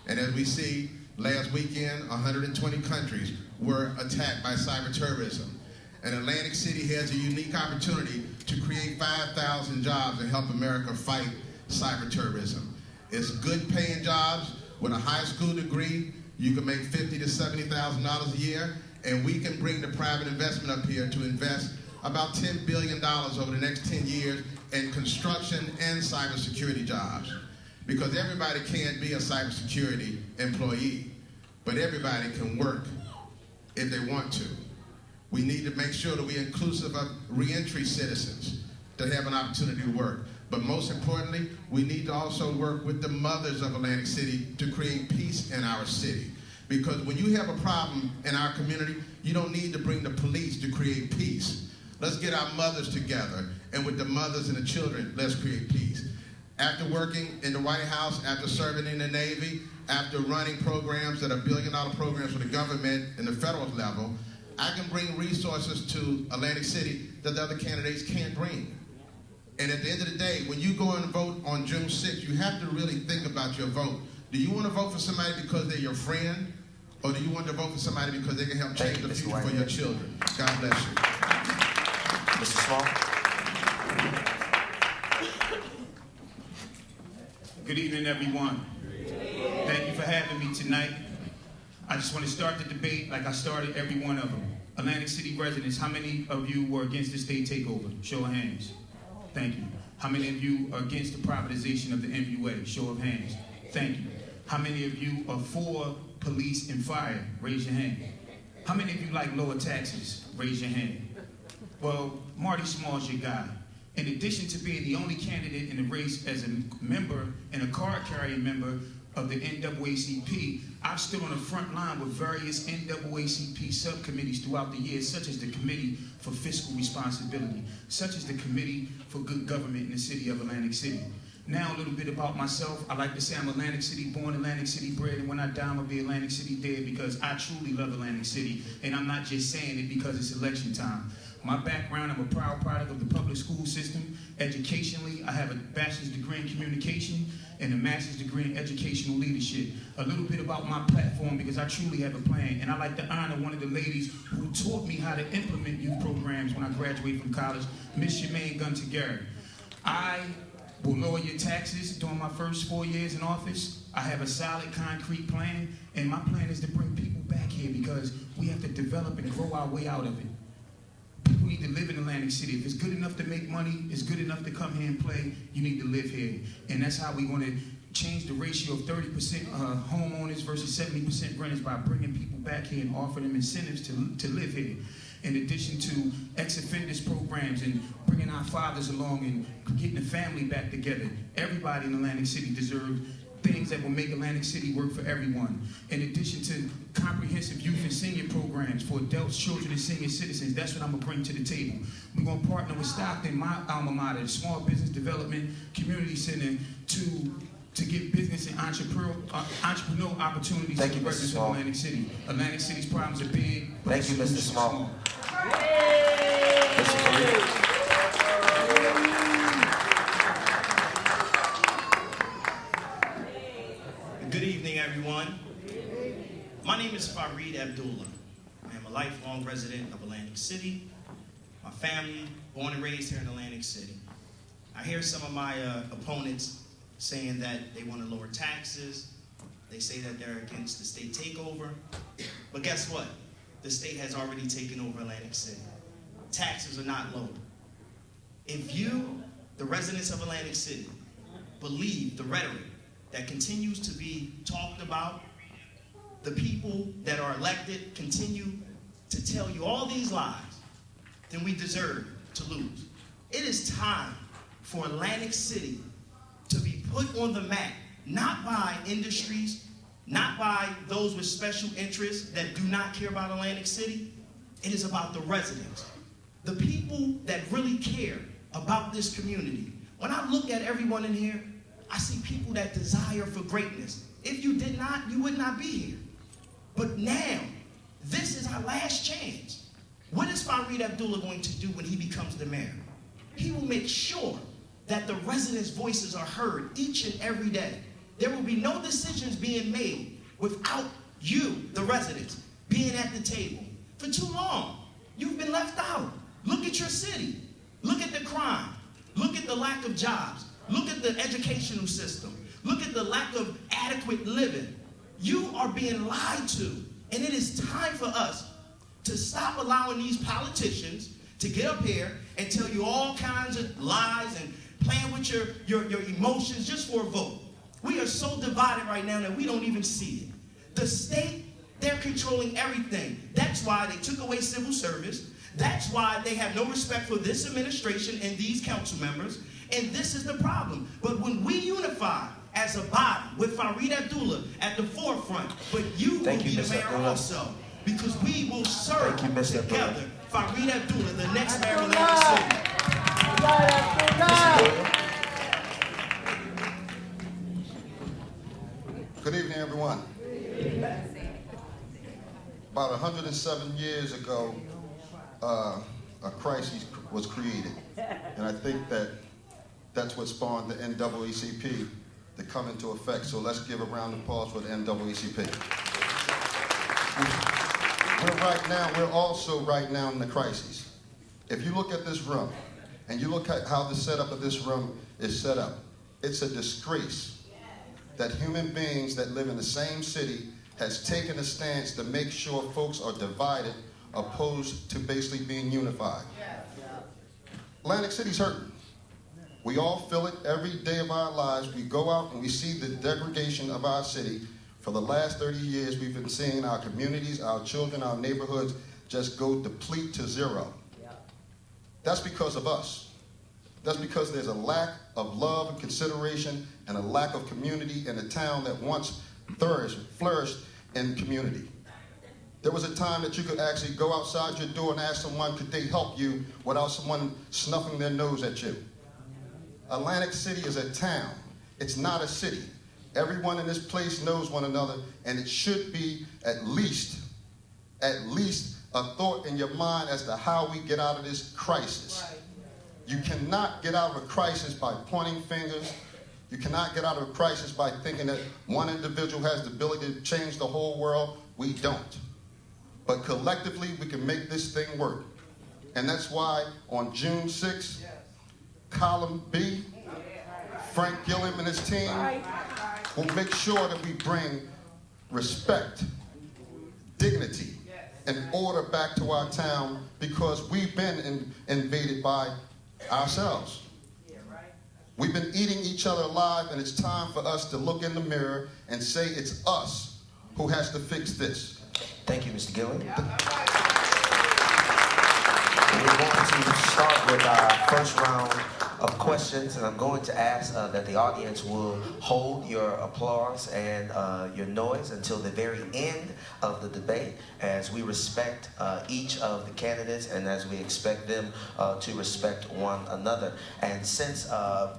And as we see, last weekend, 120 countries were attacked by cyber terrorism. And Atlantic City has a unique opportunity to create 5,000 jobs and help America fight cyber terrorism. It's good paying jobs with a high school degree. You can make $50,000 to $70,000 a year, and we can bring the private investment up here to invest about $10 billion over the next 10 years in construction and cybersecurity jobs. Because everybody can't be a cybersecurity employee, but everybody can work if they want to. We need to make sure that we're inclusive of reentry citizens to have an opportunity to work. But most importantly, we need to also work with the mothers of Atlantic City to create peace in our city. Because when you have a problem in our community, you don't need to bring the police to create peace. Let's get our mothers together, and with the mothers and the children, let's create peace. After working in the White House, after serving in the Navy, after running programs that are billion-dollar programs for the government and the federal level, I can bring resources to Atlantic City that the other candidates can't bring. And at the end of the day, when you go and vote on June 6th, you have to really think about your vote. Do you want to vote for somebody because they're your friend, or do you want to vote for somebody because they can help change the future for your children? God bless you. Mr. Small. Good evening, everyone. Thank you for having me tonight. I just want to start the debate like I started every one of them. Atlantic City residents, how many of you were against the state takeover? Show of hands. Thank you. How many of you are against the privatization of the MUA? Show of hands. Thank you. How many of you are for police and fire? Raise your hand. How many of you like lower taxes? Raise your hand. Well, Marty Small's your guy. In addition to being the only candidate in the race as a member and a card-carrying member of the NAACP, I've stood on the front line with various NAACP subcommittees throughout the years, such as the Committee for Fiscal Responsibility, such as the Committee for Good Government in the City of Atlantic City. Now a little bit about myself. I like to say I'm Atlantic City born, Atlantic City bred, and when I die, I'm gonna be Atlantic City dead because I truly love Atlantic City, and I'm not just saying it because it's election time. My background, I'm a proud product of the public school system. Educationally, I have a bachelor's degree in communication and a master's degree in educational leadership. A little bit about my platform because I truly have a plan, and I like to honor one of the ladies who taught me how to implement youth programs when I graduated from college, Miss Shemaine Gunter Garrett. I will lower your taxes during my first 4 years in office. I have a solid, concrete plan, and my plan is to bring people back here because we have to develop and grow our way out of it. People need to live in Atlantic City. If it's good enough to make money, it's good enough to come here and play, you need to live here. And that's how we're going to change the ratio of 30% homeowners versus 70% renters by bringing people back here and offering them incentives to live here. In addition to ex-offenders programs and bringing our fathers along and getting the family back together. Everybody in Atlantic City deserves things that will make Atlantic City work for everyone. In addition to comprehensive youth and senior programs for adults, children, and senior citizens, that's what I'm gonna bring to the table. We're gonna partner with Stockton, my alma mater, the Small Business Development Community Center, to get business and entrepreneurial opportunities for the residents of Atlantic City. Atlantic City's problems are big. Thank you, Mr. Small. Good evening, everyone. My name is Fareed Abdullah. I am a lifelong resident of Atlantic City. My family, born and raised here in Atlantic City. I hear some of my opponents saying that they want to lower taxes. They say that they're against the state takeover. But guess what? The state has already taken over Atlantic City. Taxes are not lowered. If you, the residents of Atlantic City, believe the rhetoric that continues to be talked about, the people that are elected continue to tell you all these lies, then we deserve to lose. It is time for Atlantic City to be put on the map, not by industries, not by those with special interests that do not care about Atlantic City. It is about the residents, the people that really care about this community. When I look at everyone in here, I see people that desire for greatness. If you did not, you would not be here. But now, this is our last chance. What is Fareed Abdullah going to do when he becomes the mayor? He will make sure that the residents' voices are heard each and every day. There will be no decisions being made without you, the residents, being at the table. For too long, you've been left out. Look at your city. Look at the crime. Look at the lack of jobs. Look at the educational system. Look at the lack of adequate living. You are being lied to, and it is time for us to stop allowing these politicians to get up here and tell you all kinds of lies and playing with your emotions just for a vote. We are so divided right now that we don't even see it. The state, they're controlling everything. That's why they took away civil service. That's why they have no respect for this administration and these council members. And this is the problem. But when we unify as a body with Fareed Abdullah at the forefront, but you will be the mayor also, because we will serve together Fareed Abdullah, the next mayor of Atlantic City. Good evening, everyone. About 107 years ago, a crisis was created. And I think that's what spawned the NAACP to come into effect. So let's give a round of applause for the NAACP. We're also right now in the crisis. If you look at this room, and you look at how the setup of this room is set up, it's a disgrace that human beings that live in the same city has taken a stance to make sure folks are divided opposed to basically being unified. Atlantic City's hurting. We all feel it every day of our lives. We go out and we see the degradation of our city. For the last 30 years, we've been seeing our communities, our children, our neighborhoods just go deplete to zero. That's because of us. That's because there's a lack of love and consideration and a lack of community in a town that once flourished in community. There was a time that you could actually go outside your door and ask someone, could they help you without someone snuffing their nose at you. Atlantic City is a town. It's not a city. Everyone in this place knows one another, and it should be at least a thought in your mind as to how we get out of this crisis. You cannot get out of a crisis by pointing fingers. You cannot get out of a crisis by thinking that one individual has the ability to change the whole world. We don't. But collectively, we can make this thing work. And that's why on June 6th, Column B, Frank Gilliam and his team will make sure that we bring respect, dignity, and order back to our town, because we've been invaded by ourselves. We've been eating each other alive, and it's time for us to look in the mirror and say it's us who has to fix this. Thank you, Mr. Gilliam. We're going to start with our first round of questions, and I'm going to ask that the audience will hold your applause and your noise until the very end of the debate, as we respect each of the candidates and as we expect them to respect one another. And since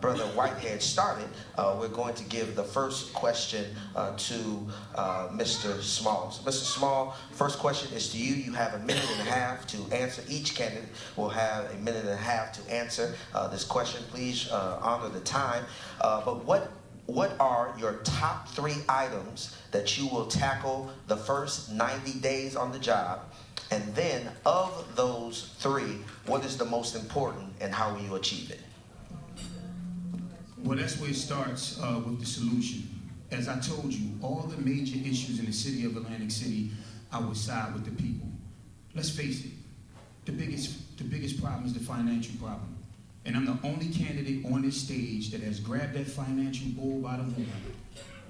Brother Whitehead started, we're going to give the first question to Mr. Small. So Mr. Small, first question is to you. You have 1.5 minutes to answer. Each candidate will have 1.5 minutes to answer this question. Please honor the time. But what are your top 3 items that you will tackle the first 90 days on the job? And then of those 3, what is the most important and how will you achieve it? Well, that's where it starts with the solution. As I told you, all the major issues in the city of Atlantic City, I would side with the people. Let's face it, the biggest problem is the financial problem. And I'm the only candidate on this stage that has grabbed that financial bull by the horn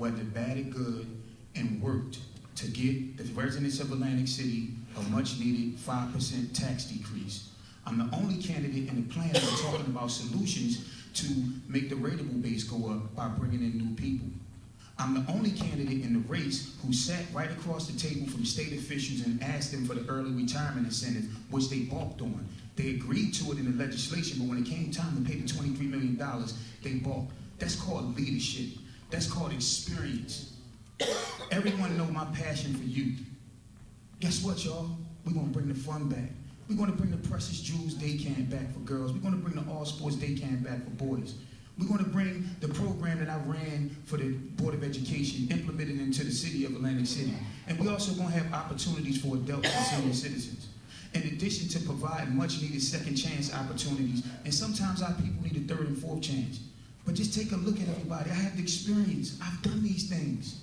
whether bad or good, and worked to get the residents of Atlantic City a much-needed 5% tax decrease. I'm the only candidate in the plan that's talking about solutions to make the rateable base go up by bringing in new people. I'm the only candidate in the race who sat right across the table from state officials and asked them for the early retirement incentive, which they balked on. They agreed to it in the legislation, but when it came time to pay the $23 million, they balked. That's called leadership. That's called experience. Everyone know my passion for youth. Guess what, y'all? We're gonna bring the fun back. We're gonna bring the Precious Jewels Day Camp back for girls. We're gonna bring the All Sports Day Camp back for boys. We're going to bring the program that I ran for the Board of Education, implemented into the city of Atlantic City. And we're also going to have opportunities for adult and senior citizens. In addition to provide much needed second chance opportunities, and sometimes our people need a third and fourth chance. But just take a look at everybody. I have the experience. I've done these things.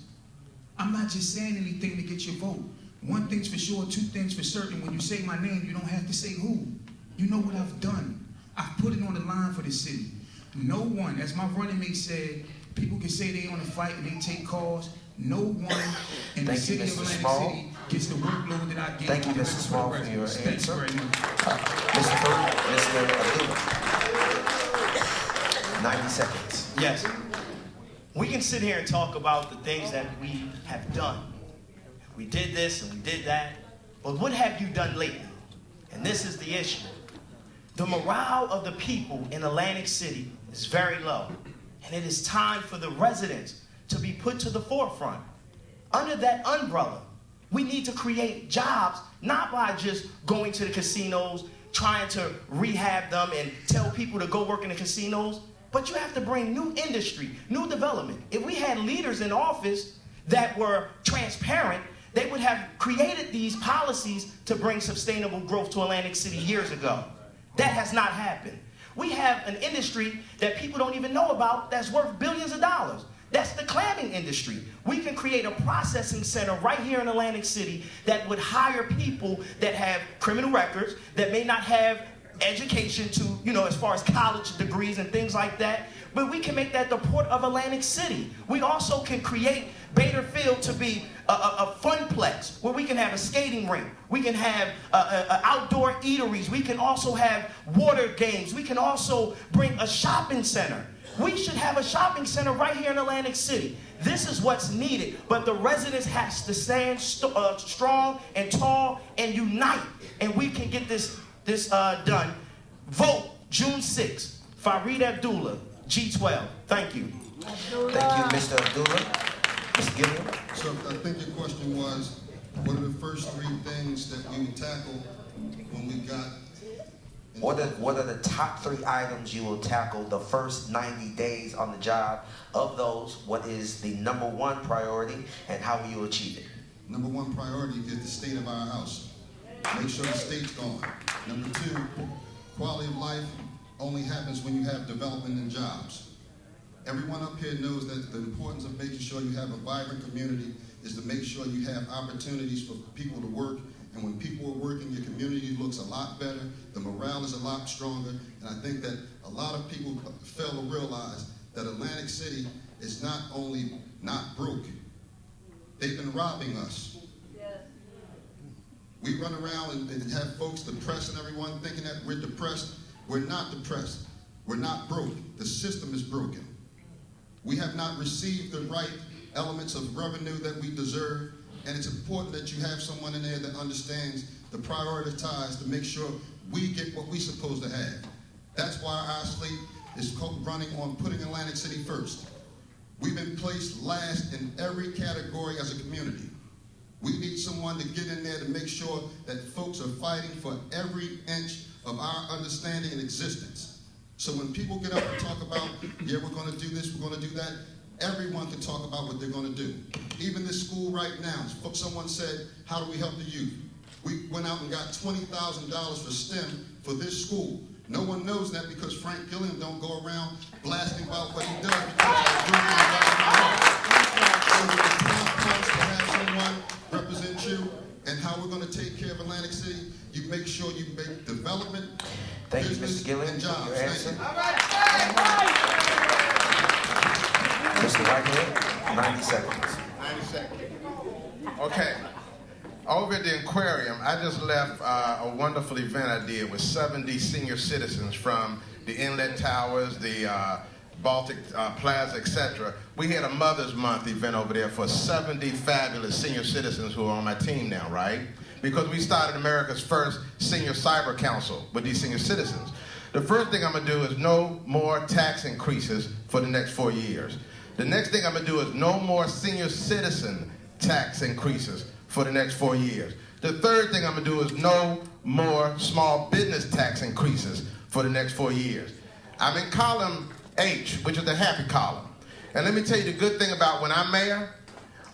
I'm not just saying anything to get your vote. One thing's for sure, two things for certain. When you say my name, you don't have to say who. You know what I've done. I've put it on the line for this city. No one, as my running mate said, people can say they on a fight and they take calls. No one in the city of Atlantic City gets the workload that I get. Thank you, Mr. Small, for your answer. Thanks very much. Mr. Abdullah, 90 seconds. Yes. We can sit here and talk about the things that we have done. We did this and we did that. But what have you done lately? And this is the issue. The morale of the people in Atlantic City is very low. And it is time for the residents to be put to the forefront. Under that umbrella, we need to create jobs, not by just going to the casinos, trying to rehab them and tell people to go work in the casinos, but you have to bring new industry, new development. If we had leaders in office that were transparent, they would have created these policies to bring sustainable growth to Atlantic City years ago. That has not happened. We have an industry that people don't even know about that's worth billions of dollars. That's the clamming industry. We can create a processing center right here in Atlantic City that would hire people that have criminal records, that may not have education to, as far as college degrees and things like that. But we can make that the port of Atlantic City. We also can create Bader Field to be a funplex where we can have a skating rink. We can have outdoor eateries. We can also have water games. We can also bring a shopping center. We should have a shopping center right here in Atlantic City. This is what's needed. But the residents have to stand strong and tall and unite. And we can get this done. Vote June 6th. Fareed Abdullah, G12. Thank you. Thank you, Mr. Abdullah. Mr. Gilliam. So I think your question was, what are the first three things that we would tackle when we got... What are the top 3 items you will tackle the first 90 days on the job? Of those, what is the #1 priority and how will you achieve it? #1 priority is the state of our house. Make sure the state's gone. #2, quality of life only happens when you have development and jobs. Everyone up here knows that the importance of making sure you have a vibrant community is to make sure you have opportunities for people to work. And when people are working, your community looks a lot better, the morale is a lot stronger, and I think that a lot of people fail to realize that Atlantic City is not only not broke, they've been robbing us. We run around and have folks depressed and everyone thinking that we're depressed. We're not depressed. We're not broke. The system is broken. We have not received the right elements of revenue that we deserve. And it's important that you have someone in there that understands the prioritize to make sure we get what we're supposed to have. That's why our slate is running on putting Atlantic City first. We've been placed last in every category as a community. We need someone to get in there to make sure that folks are fighting for every inch of our understanding and existence. So when people get up and talk about, yeah, we're going to do this, we're going to do that, everyone can talk about what they're going to do. Even this school right now, someone said, how do we help the youth? We went out and got $20,000 for STEM for this school. No one knows that because Frank Gilliam don't go around blasting about what he does because he's doing it right. So it's important to have someone represent you and how we're going to take care of Atlantic City. You make sure you make development, Thank business, you, Mr. Gilliam, and jobs. for your answer. Thank you. Mr. Whitehead, 90 seconds. 90 seconds. Okay. Over at the aquarium, I just left a wonderful event I did with 70 senior citizens from the Inlet Towers, the Baltic Plaza, etc. We had a Mother's Month event over there for 70 fabulous senior citizens who are on my team now, right? Because we started America's first senior cyber council with these senior citizens. The first thing I'm gonna do is no more tax increases for the next 4 years. The next thing I'm gonna do is no more senior citizen tax increases for the next 4 years. The third thing I'm gonna do is no more small business tax increases for the next 4 years. I'm in column H, which is the happy column. And let me tell you the good thing about when I'm mayor,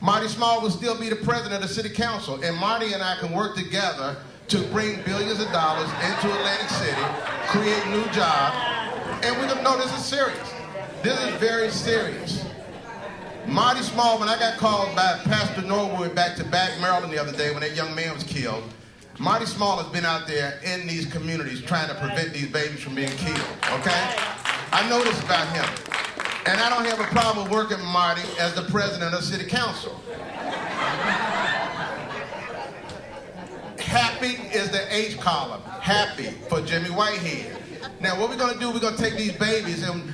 Marty Small will still be the president of the city council, and Marty and I can work together to bring billions of dollars into Atlantic City, create new jobs, and we're gonna know this is serious. This is very serious. Marty Small, when I got called by Pastor Norwood back to Maryland the other day when that young man was killed, Marty Small has been out there in these communities trying to prevent these babies from being killed, okay? I know this about him. And I don't have a problem working with Marty as the president of city council. Happy is the H column. Happy for Jimmy Whitehead. Now what we're gonna do, we're gonna take these babies and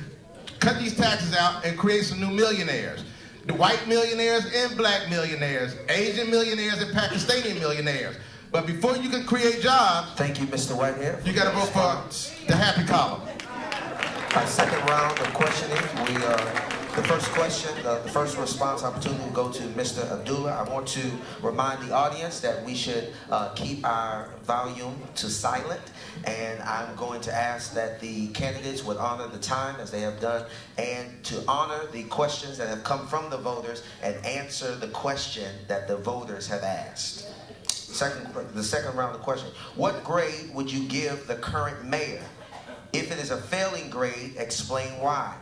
cut these taxes out and create some new millionaires. The white millionaires and black millionaires, Asian millionaires and Pakistani millionaires. But before you can create jobs, thank you, Mr. Whitehead. You gotta vote for the happy column. Our second round of questioning, the first question, the first response opportunity will go to Mr. Abdullah. I want to remind the audience that we should keep our volume to silent, and I'm going to ask that the candidates would honor the time as they have done, and to honor the questions that have come from the voters and answer the question that the voters have asked. The second round of questions. What grade would you give the current mayor? If it is a failing grade, explain why.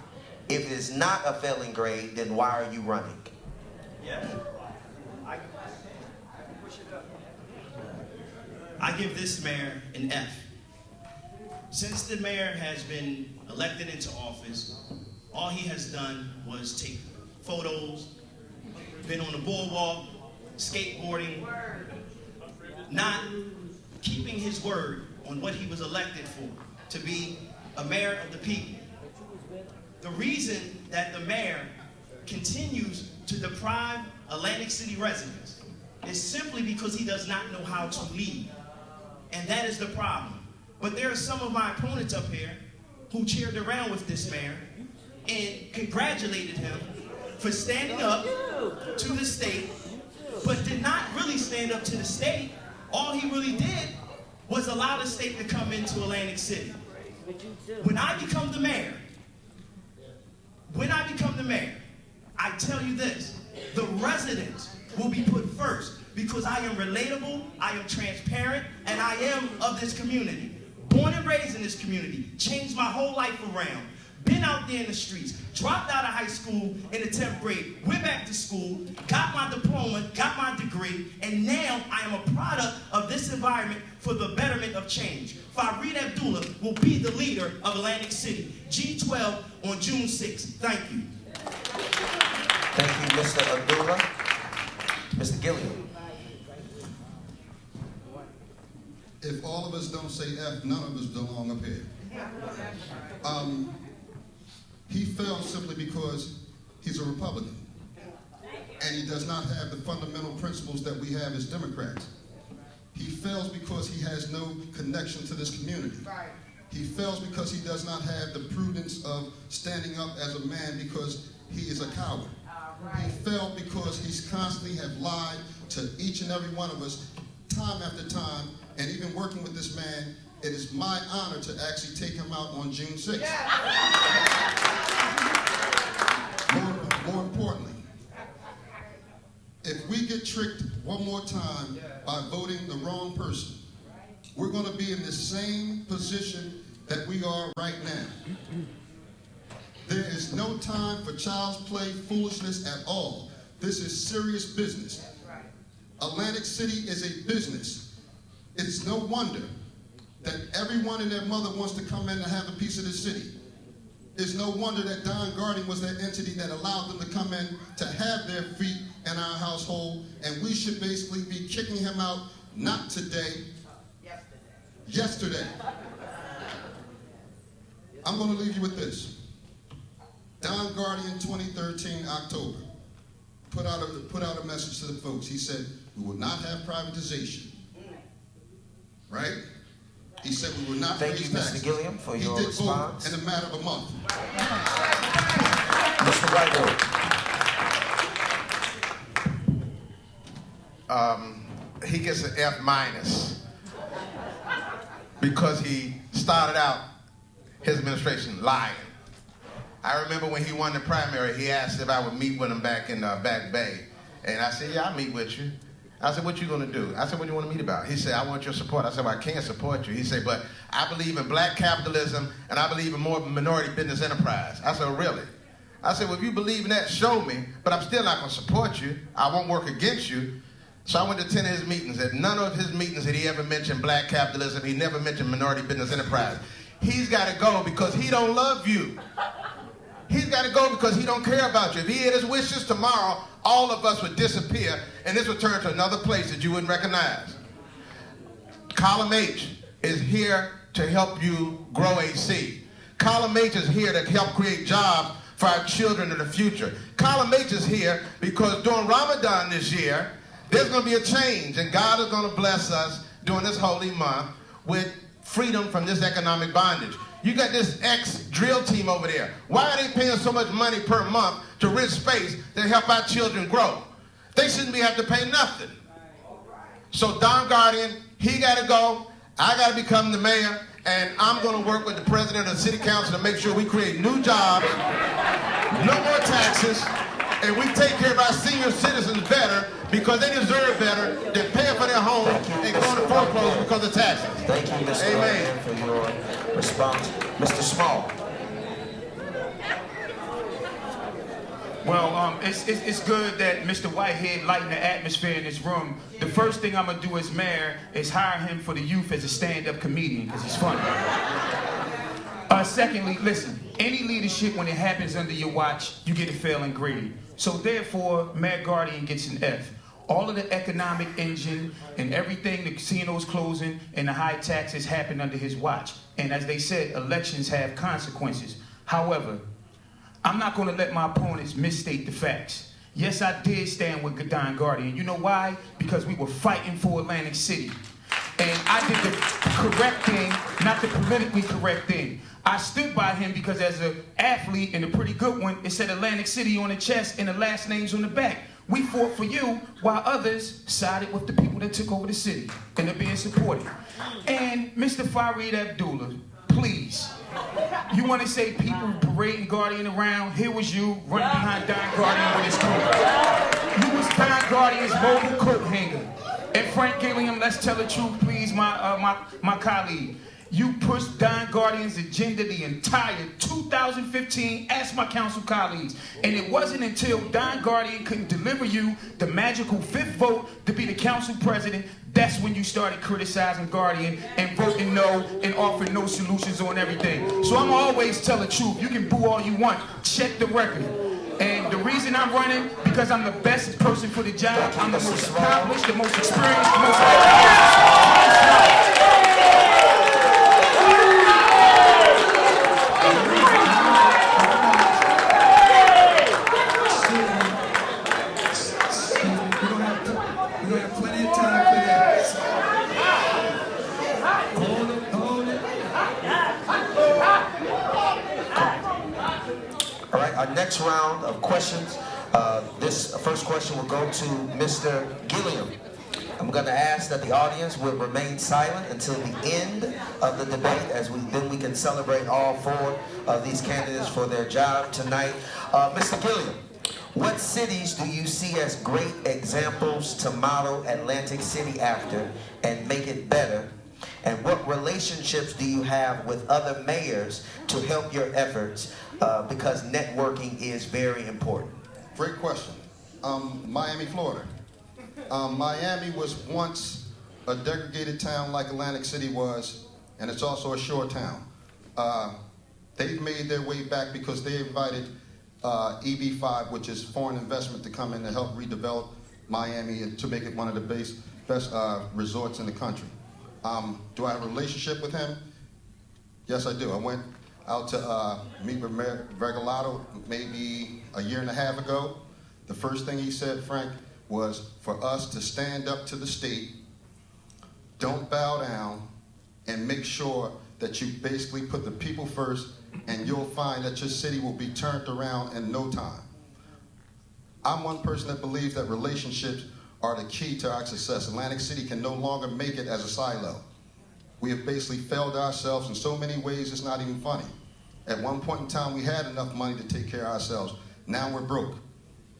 If it is not a failing grade, then why are you running? Yes. I give this mayor an F. Since the mayor has been elected into office, all he has done was take photos, been on the boardwalk, skateboarding, not keeping his word on what he was elected for, to be a mayor of the people. The reason that the mayor continues to deprive Atlantic City residents is simply because he does not know how to lead. And that is the problem. But there are some of my opponents up here who cheered around with this mayor and congratulated him for standing up to the state, but did not really stand up to the state. All he really did was allow the state to come into Atlantic City. When I become the mayor, I tell you this, the residents will be put first because I am relatable, I am transparent, and I am of this community. Born and raised in this community, changed my whole life around, been out there in the streets, dropped out of high school in the 10th grade, went back to school, got my diploma, got my degree, and now I am a product of this environment for the betterment of change. Fareed Abdullah will be the leader of Atlantic City, G12 on June 6th. Thank you. Thank you, Mr. Abdullah. Mr. Gilliam. If all of us don't say F, none of us belong up here. He fell simply because he's a Republican. And he does not have the fundamental principles that we have as Democrats. He fails because he has no connection to this community. He fails because he does not have the prudence of standing up as a man because he is a coward. He failed because he's constantly have lied to each and every one of us time after time. And even working with this man, it is my honor to actually take him out on June 6th. More importantly, if we get tricked one more time by voting the wrong person, we're going to be in the same position that we are right now. There is no time for child's play, foolishness at all. This is serious business. Atlantic City is a business. It's no wonder that everyone and their mother wants to come in and have a piece of the city. It's no wonder that Don Guardian was that entity that allowed them to come in to have their feet in our household, and we should basically be kicking him out, not today, yesterday. I'm going to leave you with this. Don Guardian, 2013, October, put out a message to the folks. He said, we will not have privatization. Right? He said we will not raise taxes. Thank you, Mr. Gilliam, for your He response. did vote in a matter of a month. Mr. Whitewood. He gets an F minus because he started out his administration lying. I remember when he won the primary, he asked if I would meet with him back in Back Bay. And I said, yeah, I'll meet with you. I said, what you going to do? I said, what do you want to meet about? He said, I want your support. I said, well, I can't support you. He said, but I believe in black capitalism and I believe in more minority business enterprise. I said, oh, really? I said, well, if you believe in that, show me, but I'm still not going to support you. I won't work against you. So I went to 10 of his meetings. At none of his meetings did he ever mention black capitalism. He never mentioned minority business enterprise. He's got to go because he don't love you. He's got to go because he don't care about you. If he had his wishes tomorrow, all of us would disappear, and this would turn to another place that you wouldn't recognize. Column H is here to help you grow a seed. Column H is here to help create jobs for our children in the future. Column H is here because during Ramadan this year, there's going to be a change, and God is going to bless us during this holy month with freedom from this economic bondage. You got this ex-drill team over there. Why are they paying so much money per month to rent space to help our children grow? They shouldn't have to pay nothing. So Don Guardian, he got to go. I got to become the mayor, and I'm going to work with the president of the city council to make sure we create new jobs, no more taxes, and we take care of our senior citizens better because they deserve better than paying for their homes and going to foreclosure because of taxes. Thank you, Mr. Amen. For your response. Mr. Small. Well, it's good that Mr. Whitehead lightened the atmosphere in this room. The first thing I'm going to do as mayor is hire him for the youth as a stand-up comedian because he's funny. Secondly, listen, any leadership, when it happens under your watch, you get a failing grade. So therefore, Mayor Guardian gets an F. All of the economic engine and everything, the casinos closing and the high taxes happened under his watch. And as they said, elections have consequences. However, I'm not going to let my opponents misstate the facts. Yes, I did stand with Don Guardian. You know why? Because we were fighting for Atlantic City. And I did the correct thing, not the politically correct thing. I stood by him because as an athlete, and a pretty good one, it said Atlantic City on the chest and the last names on the back. We fought for you while others sided with the people that took over the city and they're being supported. And Mr. Fareed Abdullah, please, you want to say people parading Guardian around? Here was you running behind Don Guardian with his coat. You was Don Guardian's mobile coat hanger. And Frank Gilliam, let's tell the truth, please, my colleague. You pushed Don Guardian's agenda the entire 2015, ask my council colleagues. And it wasn't until Don Guardian couldn't deliver you the magical 5th vote to be the council president, that's when you started criticizing Guardian and voting no and offering no solutions on everything. So I'm always tell the truth. You can boo all you want. Check the record. And the reason I'm running, because I'm the best person for the job. I'm the most accomplished, the most experienced, the most educated. Our next round of questions, this first question will go to Mr. Gilliam. I'm going to ask that the audience will remain silent until the end of the debate, as then we can celebrate all 4 of these candidates for their job tonight. Mr. Gilliam, what cities do you see as great examples to model Atlantic City after and make it better? And what relationships do you have with other mayors to help your efforts? Because networking is very important. Great question. Miami, Florida. Miami was once a degraded town like Atlantic City was, and it's also a shore town. They've made their way back because they invited EB5, which is foreign investment, to come in to help redevelop Miami and to make it one of the best resorts in the country. Do I have a relationship with him? Yes, I do. I went out to meet with Mayor Regalado maybe a year and a half ago. The first thing he said, Frank, was for us to stand up to the state, don't bow down, and make sure that you basically put the people first, and you'll find that your city will be turned around in no time. I'm one person that believes that relationships are the key to our success. Atlantic City can no longer make it as a silo. We have basically failed ourselves in so many ways it's not even funny. At one point in time, we had enough money to take care of ourselves. Now we're broke.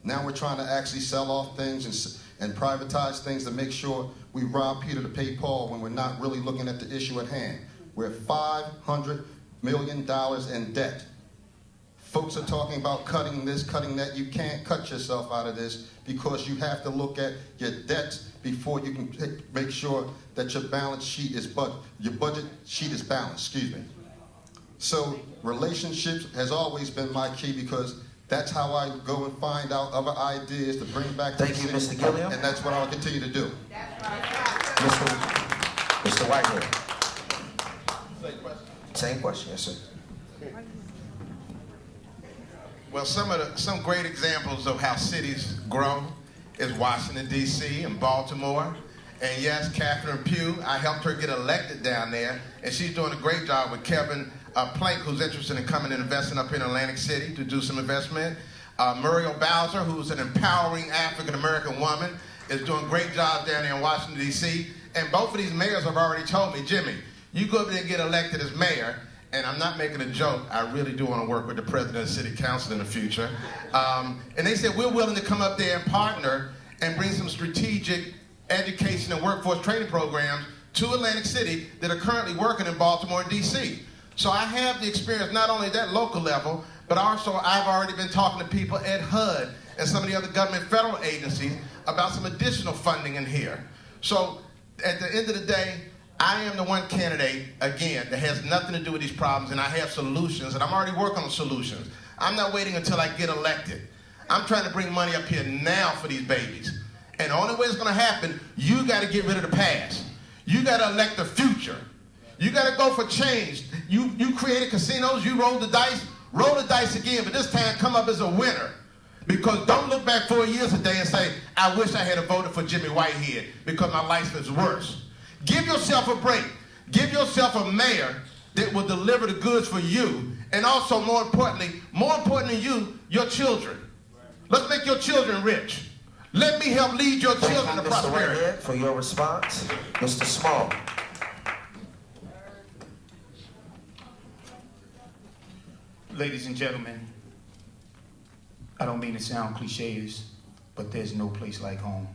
Now we're trying to actually sell off things and privatize things to make sure we rob Peter to pay Paul when we're not really looking at the issue at hand. We're $500 million in debt. Folks are talking about cutting this, cutting that. You can't cut yourself out of this because you have to look at your debts before you can make sure that your balance sheet is your budget sheet is balanced, excuse me. So relationships has always been my key because that's how I go and find out other ideas to bring back to the city. Thank you, Mr. Gilliam. And that's what I'll continue to do. Mr. Whitehead. Same question, yes, sir. Well, some great examples of how cities grow is Washington, D.C. and Baltimore. And yes, Catherine Pugh, I helped her get elected down there, and she's doing a great job with Kevin Plank, who's interested in coming and investing up in Atlantic City to do some investment. Muriel Bowser, who's an empowering African-American woman, is doing great jobs down there in Washington, D.C. And both of these mayors have already told me, Jimmy, you go over there and get elected as mayor, and I'm not making a joke, I really do want to work with the president of the city council in the future. And they said, we're willing to come up there and partner and bring some strategic education and workforce training programs to Atlantic City that are currently working in Baltimore and D.C. So I have the experience not only at that local level, but also I've already been talking to people at HUD and some of the other government federal agencies about some additional funding in here. So at the end of the day, I am the one candidate, again, that has nothing to do with these problems, and I have solutions, and I'm already working on solutions. I'm not waiting until I get elected. I'm trying to bring money up here now for these babies. And the only way it's going to happen, you got to get rid of the past. You got to elect the future. You got to go for change. You created casinos, you roll the dice again, but this time come up as a winner. Because don't look back 4 years a day and say, I wish I had voted for Jimmy Whitehead because my life is worse. Give yourself a break. Give yourself a mayor that will deliver the goods for you. And also, more important than you, your children. Let's make your children rich. Let me help lead your children to prosperity. Mr. Whitehead, for your response. Mr. Small. Ladies and gentlemen, I don't mean to sound cliches, but there's no place like home.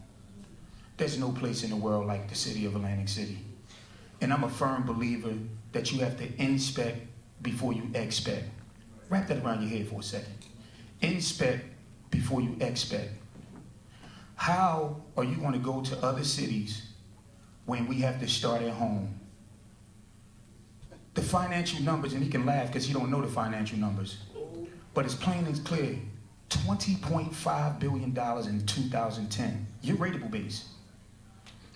There's no place in the world like the city of Atlantic City. And I'm a firm believer that you have to inspect before you expect. Wrap that around your head for a second. Inspect before you expect. How are you going to go to other cities when we have to start at home? The financial numbers, and he can laugh because he don't know the financial numbers, but it's plain and clear. $20.5 billion in 2010. Your rateable base.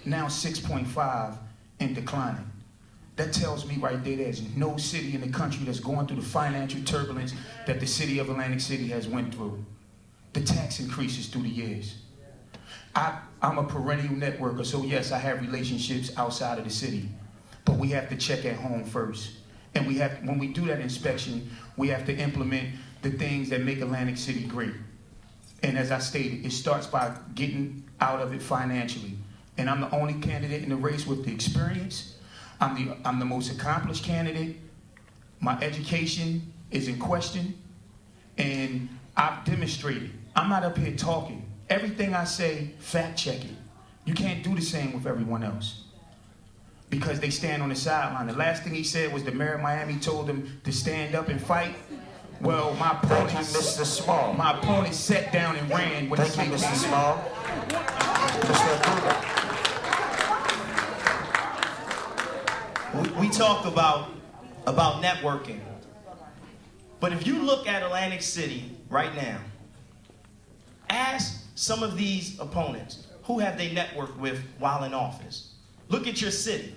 Now 6.5 and declining. That tells me right there there's no city in the country that's going through the financial turbulence that the city of Atlantic City has went through. The tax increases through the years. I'm a perennial networker, so yes, I have relationships outside of the city. But we have to check at home first. And when we do that inspection, we have to implement the things that make Atlantic City great. And as I stated, it starts by getting out of it financially. And I'm the only candidate in the race with the experience. I'm the most accomplished candidate. My education is in question. And I've demonstrated. I'm not up here talking. Everything I say, fact check it. You can't do the same with everyone else. Because they stand on the sideline. The last thing he said was the mayor of Miami told him to stand up and fight. Well, my opponent, Mr. Small. My opponent sat down and ran when Thank you, Mr. Small. Mr. Abuda. We talk about networking. But if you look at Atlantic City right now, ask some of these opponents, who have they networked with while in office? Look at your city.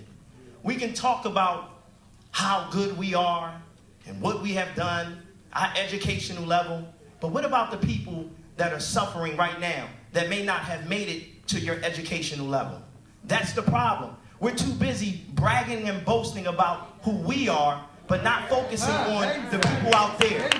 We can talk about how good we are and what we have done, our educational level, but what about the people that are suffering right now that may not have made it to your educational level? That's the problem. We're too busy bragging and boasting about who we are, but not focusing on the people out there.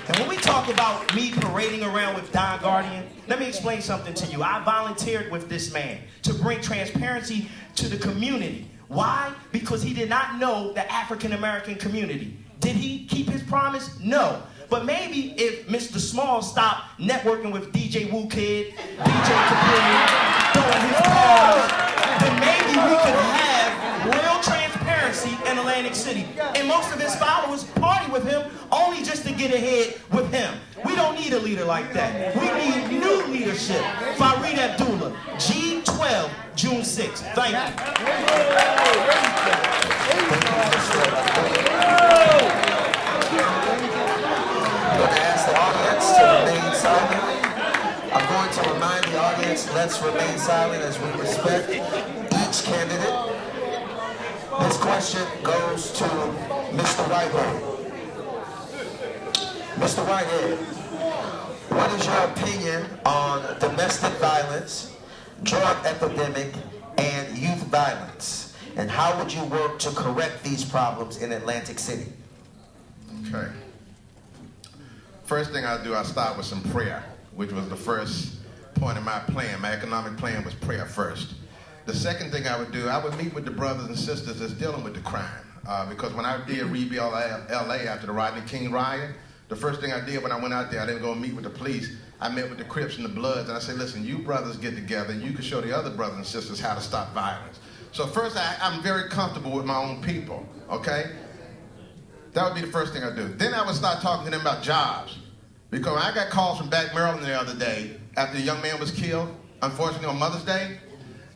And when we talk about me parading around with Don Guardian, let me explain something to you. I volunteered with this man to bring transparency to the community. Why? Because he did not know the African American community. Did he keep his promise? No. But maybe if Mr. Small stopped networking with DJ Wu Kid, DJ Capri, throwing his balls, then maybe we could have real transparency in Atlantic City. And most of his followers party with him only just to get ahead with him. We don't need a leader like that. We need new leadership. Fareed Abdullah, G12, June 6th. Thank I'm going to remind the audience, let's remain silent as we respect each candidate. This question goes to Mr. Whitehead. Mr. Whitehead, what is your opinion on domestic violence, drug epidemic, and youth violence? And how would you work to correct these problems in Atlantic City? Okay. First thing I do, I start with some prayer, which was the first point of my plan. My economic plan was prayer first. The second thing I would do, I would meet with the brothers and sisters that's dealing with the crime. Because when I did rebuild LA after the Rodney King riot, the first thing I did when I went out there, I didn't go meet with the police. I met with the Crips and the Bloods, and I said, listen, you brothers get together, and you can show the other brothers and sisters how to stop violence. So first, I'm very comfortable with my own people, okay? That would be the first thing I do. Then I would start talking to them about jobs. Because when I got calls from back Maryland the other day, after the young man was killed, unfortunately on Mother's Day,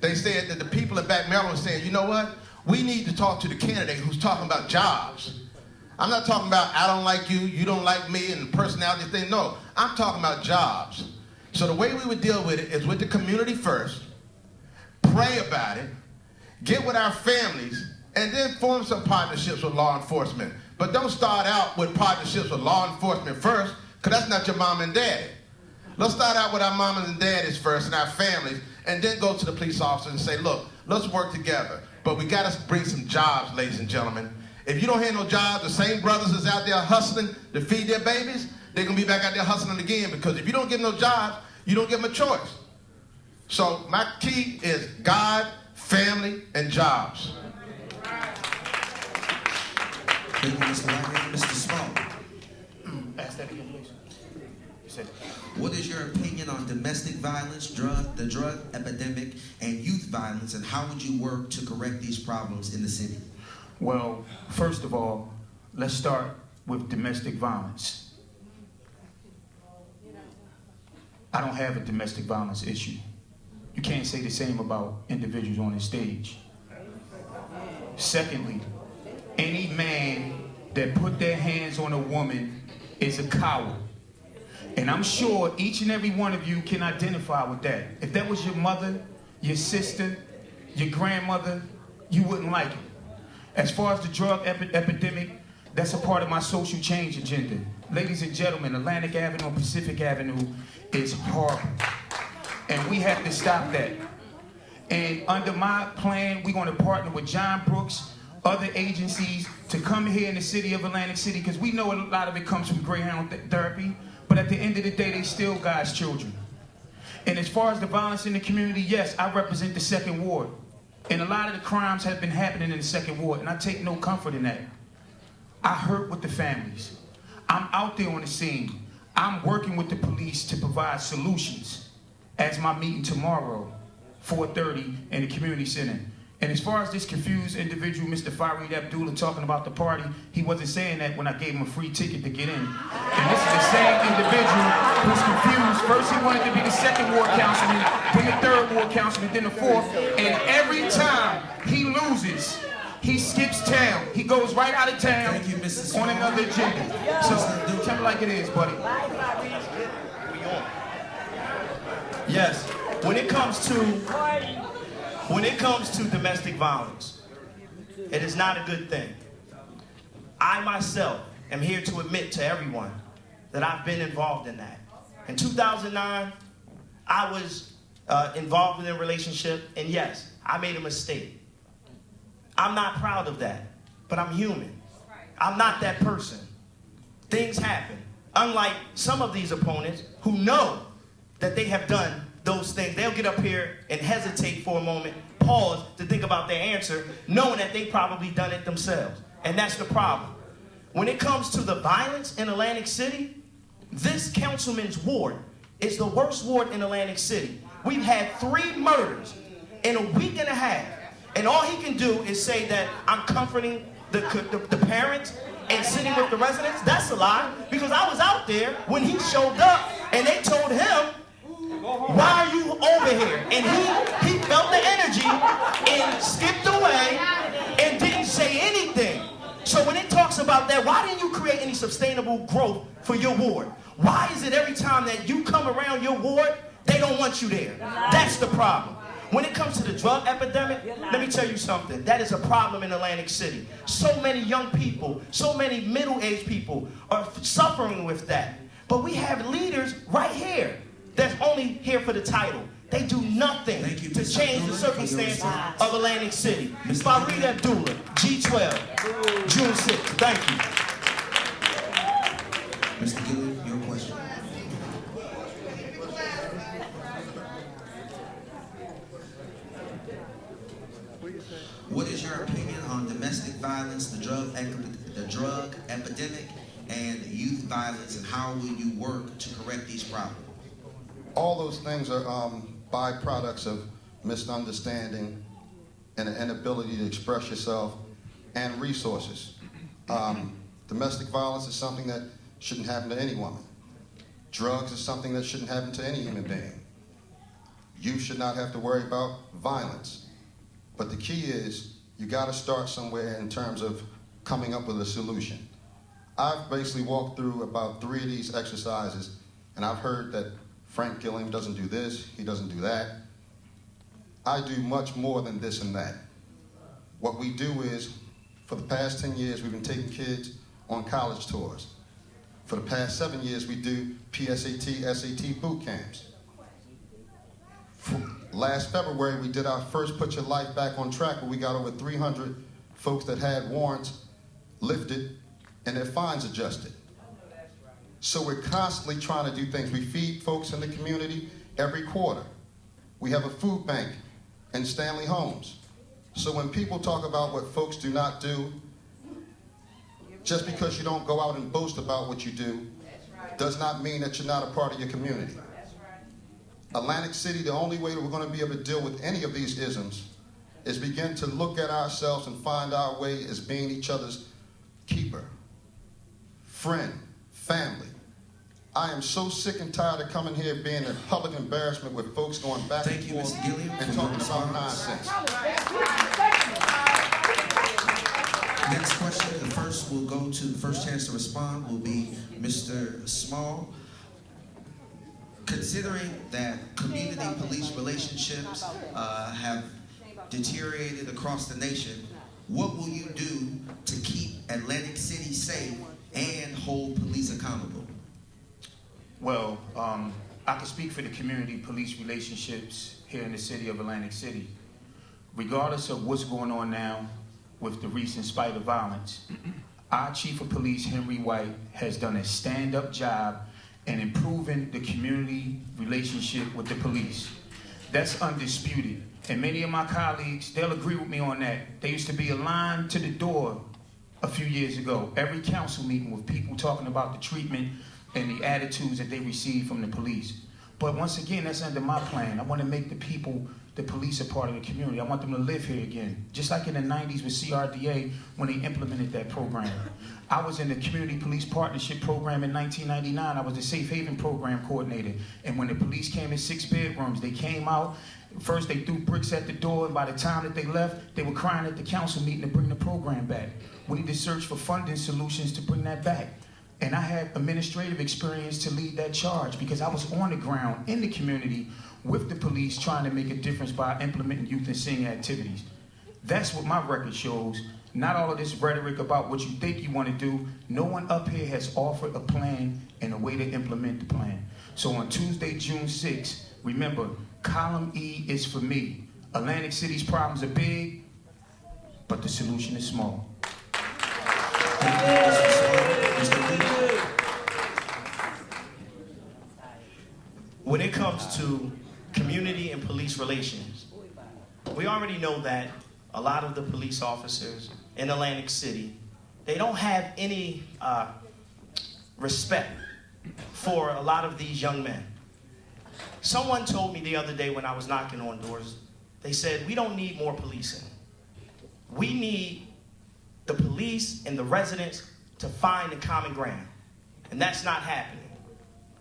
they said that the people at back Maryland were saying, you know what? We need to talk to the candidate who's talking about jobs. I'm not talking about I don't like you, you don't like me, and personality thing. No, I'm talking about jobs. So the way we would deal with it is with the community first, pray about it, get with our families, and then form some partnerships with law enforcement. But don't start out with partnerships with law enforcement first, because that's not your mom and daddy. Let's start out with our mamas and daddies first and our families, and then go to the police officers and say, look, let's work together. But we got to bring some jobs, ladies and gentlemen. If you don't have no jobs, the same brothers that's out there hustling to feed their babies, they're going to be back out there hustling again, because if you don't give them no jobs, you don't give them a choice. So my key is God, family, and jobs. Thank you, Mr. Whitehead. Mr. Small. Ask that again, please. What is your opinion on domestic violence, the drug epidemic, and youth violence, and how would you work to correct these problems in the city? Well, first of all, let's start with domestic violence. I don't have a domestic violence issue. You can't say the same about individuals on this stage. Secondly, any man that put their hands on a woman is a coward. And I'm sure each and every one of you can identify with that. If that was your mother, your sister, your grandmother, you wouldn't like it. As far as the drug epidemic, that's a part of my social change agenda. Ladies and gentlemen, Atlantic Avenue and Pacific Avenue is horrible. And we have to stop that. And under my plan, we're going to partner with John Brooks, other agencies, to come here in the city of Atlantic City, because we know a lot of it comes from Greyhound therapy, but at the end of the day, they still God's children. And as far as the violence in the community, yes, I represent the 2nd Ward. And a lot of the crimes have been happening in the 2nd Ward, and I take no comfort in that. I hurt with the families. I'm out there on the scene. I'm working with the police to provide solutions. As my meeting tomorrow, 4:30 in the community center. And as far as this confused individual, Mr. Fareed Abdullah, talking about the party, he wasn't saying that when I gave him a free ticket to get in. And this is the same individual who's confused. First he wanted to be the 2nd Ward councilman, then the 3rd Ward councilman, then the 4th. And every time he loses, He skips town. He goes right out of town on another agenda. So tell me like it is, buddy. Yes. When it comes to domestic violence, it is not a good thing. I myself am here to admit to everyone that I've been involved in that. In 2009, I was involved in a relationship, and yes, I made a mistake. I'm not proud of that, but I'm human. I'm not that person. Things happen. Unlike some of these opponents who know that they have done those things, they'll get up here and hesitate for a moment, pause to think about their answer, knowing that they probably done it themselves. And that's the problem. When it comes to the violence in Atlantic City, this councilman's ward is the worst ward in Atlantic City. We've had 3 murders in a week and a half. And all he can do is say that I'm comforting the parents and sitting with the residents. That's a lie, because I was out there when he showed up and they told him, why are you over here? And he felt the energy and skipped away and didn't say anything. So when it talks about that, why didn't you create any sustainable growth for your ward? Why is it every time that you come around your ward, they don't want you there? That's the problem. When it comes to the drug epidemic, let me tell you something. That is a problem in Atlantic City. So many young people, so many middle-aged people are suffering with that. But we have leaders right here that's only here for the title. They do nothing to change the circumstances of Atlantic City. Fareed Abdullah, G12, June 6th. Thank you. Mr. Gilliam, your question. What is your opinion on domestic violence, the drug epidemic, and youth violence, and how will you work to correct these problems? All those things are byproducts of misunderstanding and an inability to express yourself and resources. Domestic violence is something that shouldn't happen to any woman. Drugs is something that shouldn't happen to any human being. You should not have to worry about violence. But the key is you got to start somewhere in terms of coming up with a solution. I've basically walked through about 3 of these exercises, and I've heard that Frank Gilliam doesn't do this, he doesn't do that. I do much more than this and that. What we do is, for the past 10 years, we've been taking kids on college tours. For the past 7 years, we do PSAT, SAT boot camps. Last February, we did our first Put Your Life Back on Track, where we got over 300 folks that had warrants lifted and their fines adjusted. So we're constantly trying to do things. We feed folks in the community every quarter. We have a food bank in Stanley Homes. So when people talk about what folks do not do, just because you don't go out and boast about what you do, does not mean that you're not a part of your community. Atlantic City, the only way that we're going to be able to deal with any of these isms is begin to look at ourselves and find our way as being each other's keeper, friend, family. I am so sick and tired of coming here being a public embarrassment with folks going back and forth and talking about nonsense. Next question, the first chance to respond will be Mr. Small. Considering that community police relationships have deteriorated across the nation, what will you do to keep Atlantic City safe and hold police accountable? Well, I can speak for the community police relationships here in the city of Atlantic City. Regardless of what's going on now with the recent spate of violence, our Chief of Police, Henry White, has done a stand-up job in improving the community relationship with the police. That's undisputed. And many of my colleagues, they'll agree with me on that. There used to be a line to the door a few years ago, every council meeting, with people talking about the treatment and the attitudes that they receive from the police. But once again, that's under my plan. I want to make the people, the police, a part of the community. I want them to live here again. Just like in the 90s with CRDA when they implemented that program. I was in the Community Police Partnership Program in 1999. I was the Safe Haven Program Coordinator. And when the police came in 6 bedrooms, they came out First, they threw bricks at the door, and by the time that they left, they were crying at the council meeting to bring the program back. We need to search for funding solutions to bring that back. And I had administrative experience to lead that charge because I was on the ground in the community with the police trying to make a difference by implementing youth and senior activities. That's what my record shows. Not all of this rhetoric about what you think you want to do. No one up here has offered a plan and a way to implement the plan. So on Tuesday, June 6th, remember, column E is for me. Atlantic City's problems are big, but the solution is small. When it comes to community and police relations, we already know that a lot of the police officers in Atlantic City, they don't have any respect for a lot of these young men. Someone told me the other day when I was knocking on doors, they said, we don't need more policing. We need the police and the residents to find a common ground. And that's not happening.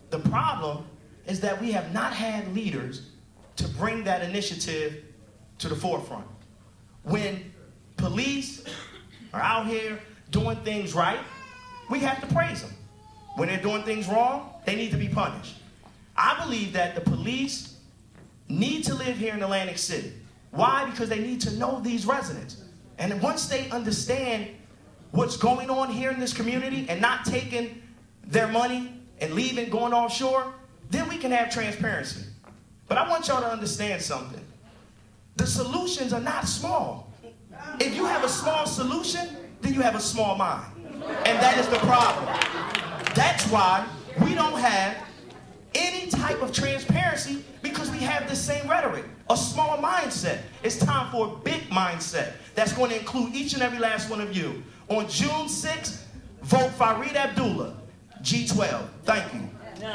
The problem is that we have not had leaders to bring that initiative to the forefront. When police are out here doing things right, we have to praise them. When they're doing things wrong, they need to be punished. I believe that the police need to live here in Atlantic City. Why? Because they need to know these residents. And once they understand what's going on here in this community and not taking their money and leaving, going offshore, then we can have transparency. But I want y'all to understand something. The solutions are not small. If you have a small solution, then you have a small mind. And that is the problem. That's why we don't have any type of transparency, because we have the same rhetoric, a small mindset. It's time for a big mindset that's going to include each and every last one of you. On June 6th, vote Fareed Abdullah, G12. Thank you. No.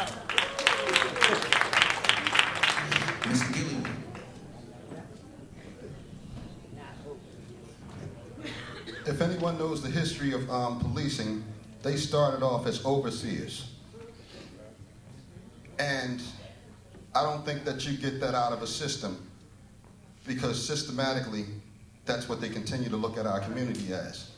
Mr. Gilliam. If anyone knows the history of policing, they started off as overseers. And I don't think that you get that out of a system, because systematically, that's what they continue to look at our community as.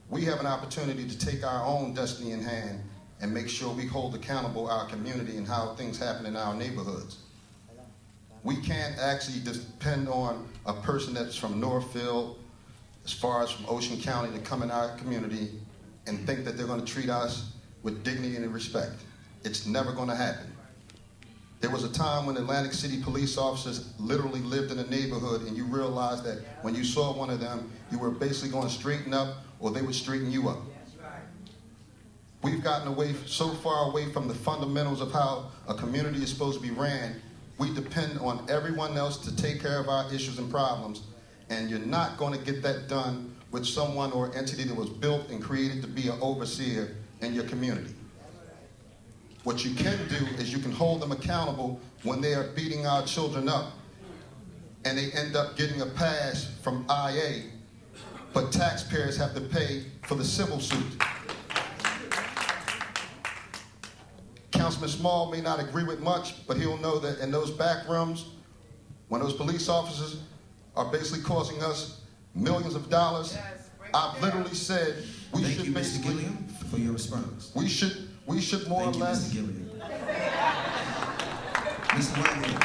We have an opportunity to take our own destiny in hand and make sure we hold accountable our community and how things happen in our neighborhoods. We can't actually depend on a person that's from Northfield, as far as from Ocean County, to come in our community and think that they're going to treat us with dignity and respect. It's never going to happen. There was a time when Atlantic City police officers literally lived in a neighborhood, and you realized that when you saw one of them, you were basically going to straighten up, or they would straighten you up. We've gotten away, so far away from the fundamentals of how a community is supposed to be ran. We depend on everyone else to take care of our issues and problems, and you're not going to get that done with someone or entity that was built and created to be an overseer in your community. What you can do is you can hold them accountable when they are beating our children up and they end up getting a pass from IA, but taxpayers have to pay for the civil suit. Councilman Small may not agree with much, but he'll know that in those back rooms, when those police officers are basically costing us millions of dollars, I've literally said we Thank should you, basically... Mr. Gilliam, for your response. We should more or less... Thank you, Mr. Gilliam. Mr. Wagner.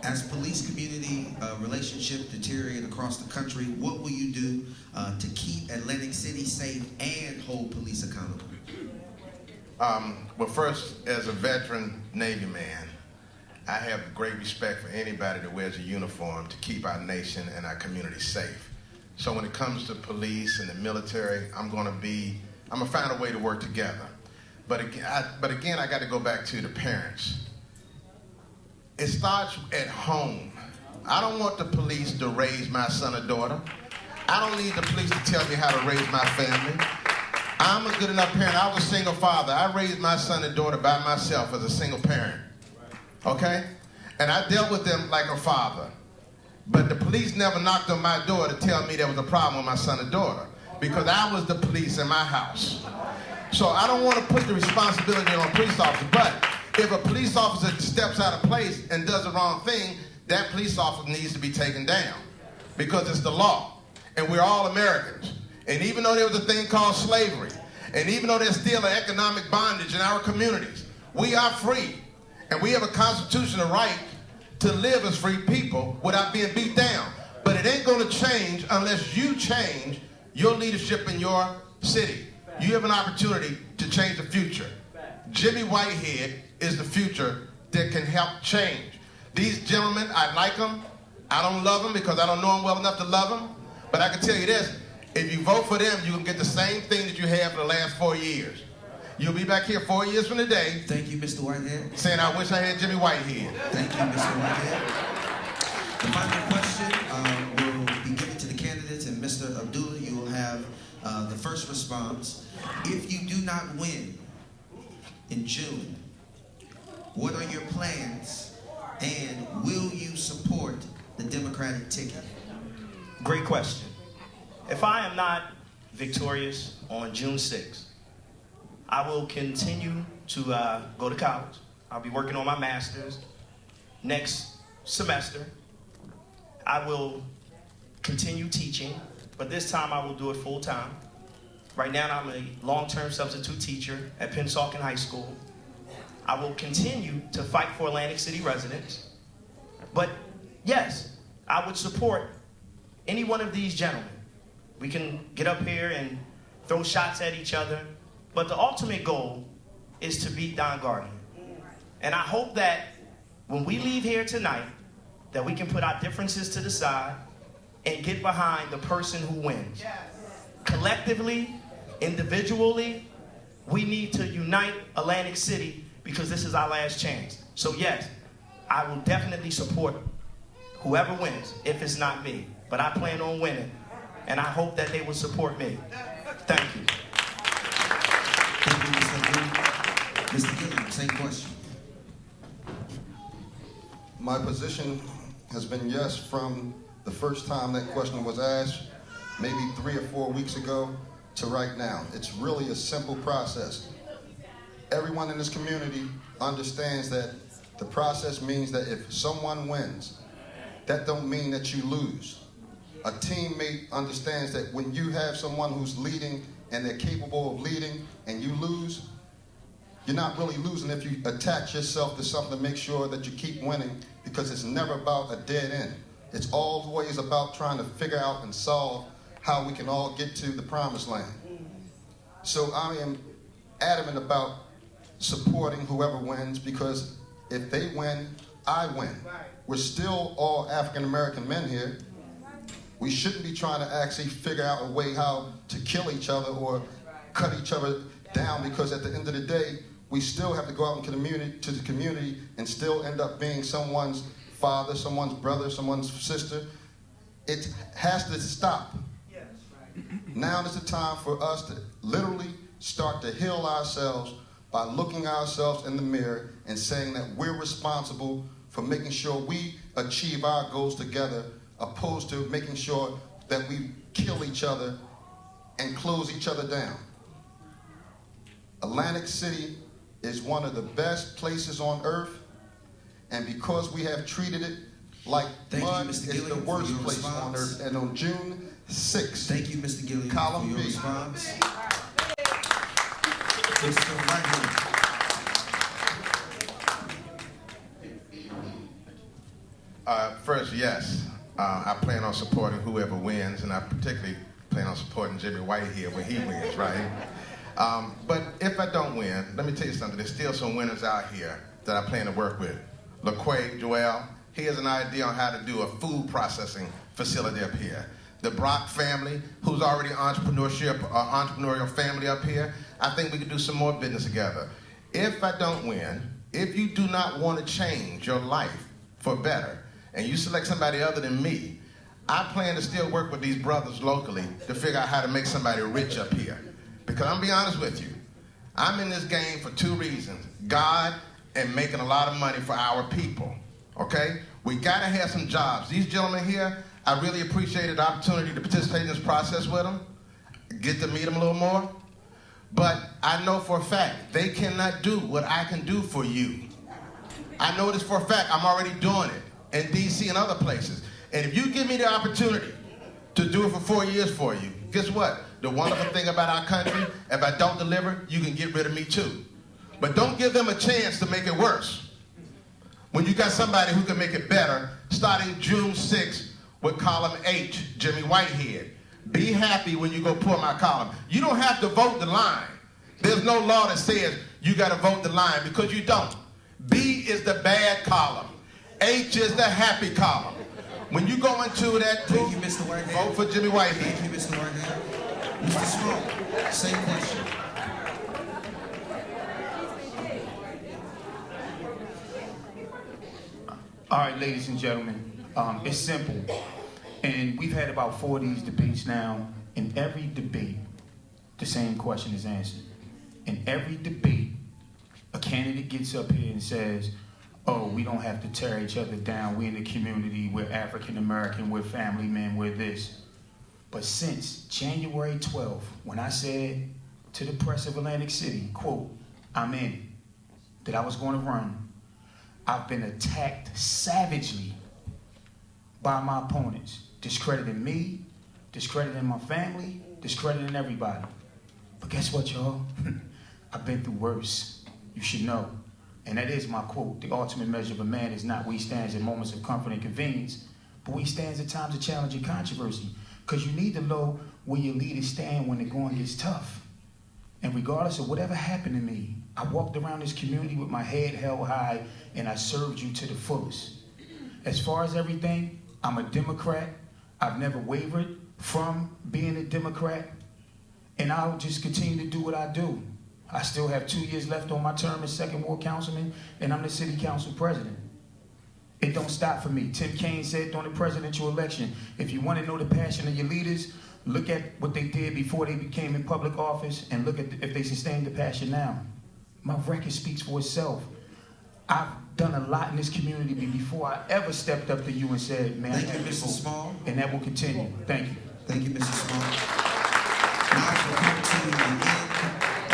As police community relationships deteriorate across the country, what will you do to keep Atlantic City safe and hold police accountable? Well, first, as a veteran Navy man, I have great respect for anybody that wears a uniform to keep our nation and our community safe. So when it comes to police and the military, I'm gonna find a way to work together. But again, I got to go back to the parents. It starts at home. I don't want the police to raise my son or daughter. I don't need the police to tell me how to raise my family. I'm a good enough parent. I was a single father. I raised my son and daughter by myself as a single parent. Okay? And I dealt with them like a father. But the police never knocked on my door to tell me there was a problem with my son or daughter, because I was the police in my house. So I don't want to put the responsibility on a police officer, but if a police officer steps out of place and does the wrong thing, that police officer needs to be taken down because it's the law. And we're all Americans. And even though there was a thing called slavery, and even though there's still an economic bondage in our communities, we are free. And we have a constitutional right to live as free people without being beat down. But it ain't going to change unless you change your leadership in your city. You have an opportunity to change the future. Jimmy Whitehead is the future that can help change. These gentlemen, I like them. I don't love them because I don't know them well enough to love them. But I can tell you this, if you vote for them, you can get the same thing that you have for the last 4 years. You'll be back here 4 years from today. Thank you, Mr. Whitehead. Saying, I wish I had Jimmy Whitehead. Thank you, Mr. Whitehead. The final question will be given to the candidates, and Mr. Abdullah, you will have the first response. If you do not win in June, what are your plans, and will you support the Democratic ticket? Great question. If I am not victorious on June 6th, I will continue to go to college. I'll be working on my master's next semester. I will continue teaching, but this time I will do it full time. Right now I'm a long-term substitute teacher at Pennsauken High School. I will continue to fight for Atlantic City residents. But yes, I would support any one of these gentlemen. We can get up here and throw shots at each other, but the ultimate goal is to beat Don Guardian. And I hope that when we leave here tonight, that we can put our differences to the side and get behind the person who wins. Collectively, individually, we need to unite Atlantic City because this is our last chance. So yes, I will definitely support whoever wins, if it's not me. But I plan on winning, and I hope that they will support me. Thank you. Thank you, Mr. Abdullah. Mr. Gilliam, same question. My position has been yes from the first time that question was asked, maybe 3 or 4 weeks ago, to right now. It's really a simple process. Everyone in this community understands that the process means that if someone wins, that don't mean that you lose. A teammate understands that when you have someone who's leading and they're capable of leading and you lose, you're not really losing if you attach yourself to something to make sure that you keep winning, because it's never about a dead end. It's always about trying to figure out and solve how we can all get to the promised land. So I am adamant about supporting whoever wins, because if they win, I win. We're still all African American men here. We shouldn't be trying to actually figure out a way how to kill each other or cut each other down, because at the end of the day, we still have to go out into the community and still end up being someone's father, someone's brother, someone's sister. It has to stop. Now is the time for us to literally start to heal ourselves by looking ourselves in the mirror and saying that we're responsible for making sure we achieve our goals together, opposed to making sure that we kill each other and close each other down. Atlantic City is one of the best places on earth, and because we have treated it like mud, it's the worst place on earth. And on June 6th, thank you, Mr. Gilliam, column for your B. response. Mr. Whitehead. First, yes, I plan on supporting whoever wins, and I particularly plan on supporting Jimmy Whitehead when he wins, right? But if I don't win, let me tell you something. There's still some winners out here that I plan to work with. LaQuay Joel, he has an idea on how to do a food processing facility up here. The Brock family, who's already entrepreneurial family up here, I think we could do some more business together. If I don't win, if you do not want to change your life for better, and you select somebody other than me, I plan to still work with these brothers locally to figure out how to make somebody rich up here. Because I'm gonna be honest with you, I'm in this game for 2 reasons: God and making a lot of money for our people, okay? We gotta have some jobs. These gentlemen here, I really appreciated the opportunity to participate in this process with them, get to meet them a little more. But I know for a fact they cannot do what I can do for you. I know this for a fact. I'm already doing it in D.C. and other places. And if you give me the opportunity to do it for 4 years for you, guess what? The wonderful thing about our country, if I don't deliver, you can get rid of me too. But don't give them a chance to make it worse. When you got somebody who can make it better, starting June 6th with column H, Jimmy Whitehead. Be happy when you go pull my column. You don't have to vote the line. There's no law that says you got to vote the line, because you don't. B is the bad column. H is the happy column. When you go into that group, vote for Jimmy Whitehead. Thank you, Mr. Whitehead. Mr. Small, same question. All right, ladies and gentlemen, it's simple. And we've had about 4 of these debates now. In every debate, the same question is answered. In every debate, a candidate gets up here and says, oh, we don't have to tear each other down. We're in the community. We're African American. We're family men. We're this. But since January 12th, when I said to the press of Atlantic City, quote, I'm in, that I was going to run, I've been attacked savagely by my opponents, discrediting me, discrediting my family, discrediting everybody. But guess what, y'all? I've been through worse. You should know. And that is my quote. The ultimate measure of a man is not where he stands in moments of comfort and convenience, but where he stands at times of challenge and controversy. Because you need to know where your leaders stand when the going gets tough. And regardless of whatever happened to me, I walked around this community with my head held high, and I served you to the fullest. As far as everything, I'm a Democrat. I've never wavered from being a Democrat, and I'll just continue to do what I do. I still have 2 years left on my term as second ward councilman, and I'm the city council president. It don't stop for me. Tim Kaine said during the presidential election, if you want to know the passion of your leaders, look at what they did before they became in public office, and look at if they sustain the passion now. My record speaks for itself. I've done a lot in this community before I ever stepped up to you and said, man, Thank you, Mr. Small. And that will continue. Thank you. Thank you, Mr. Small. Now we'll come to the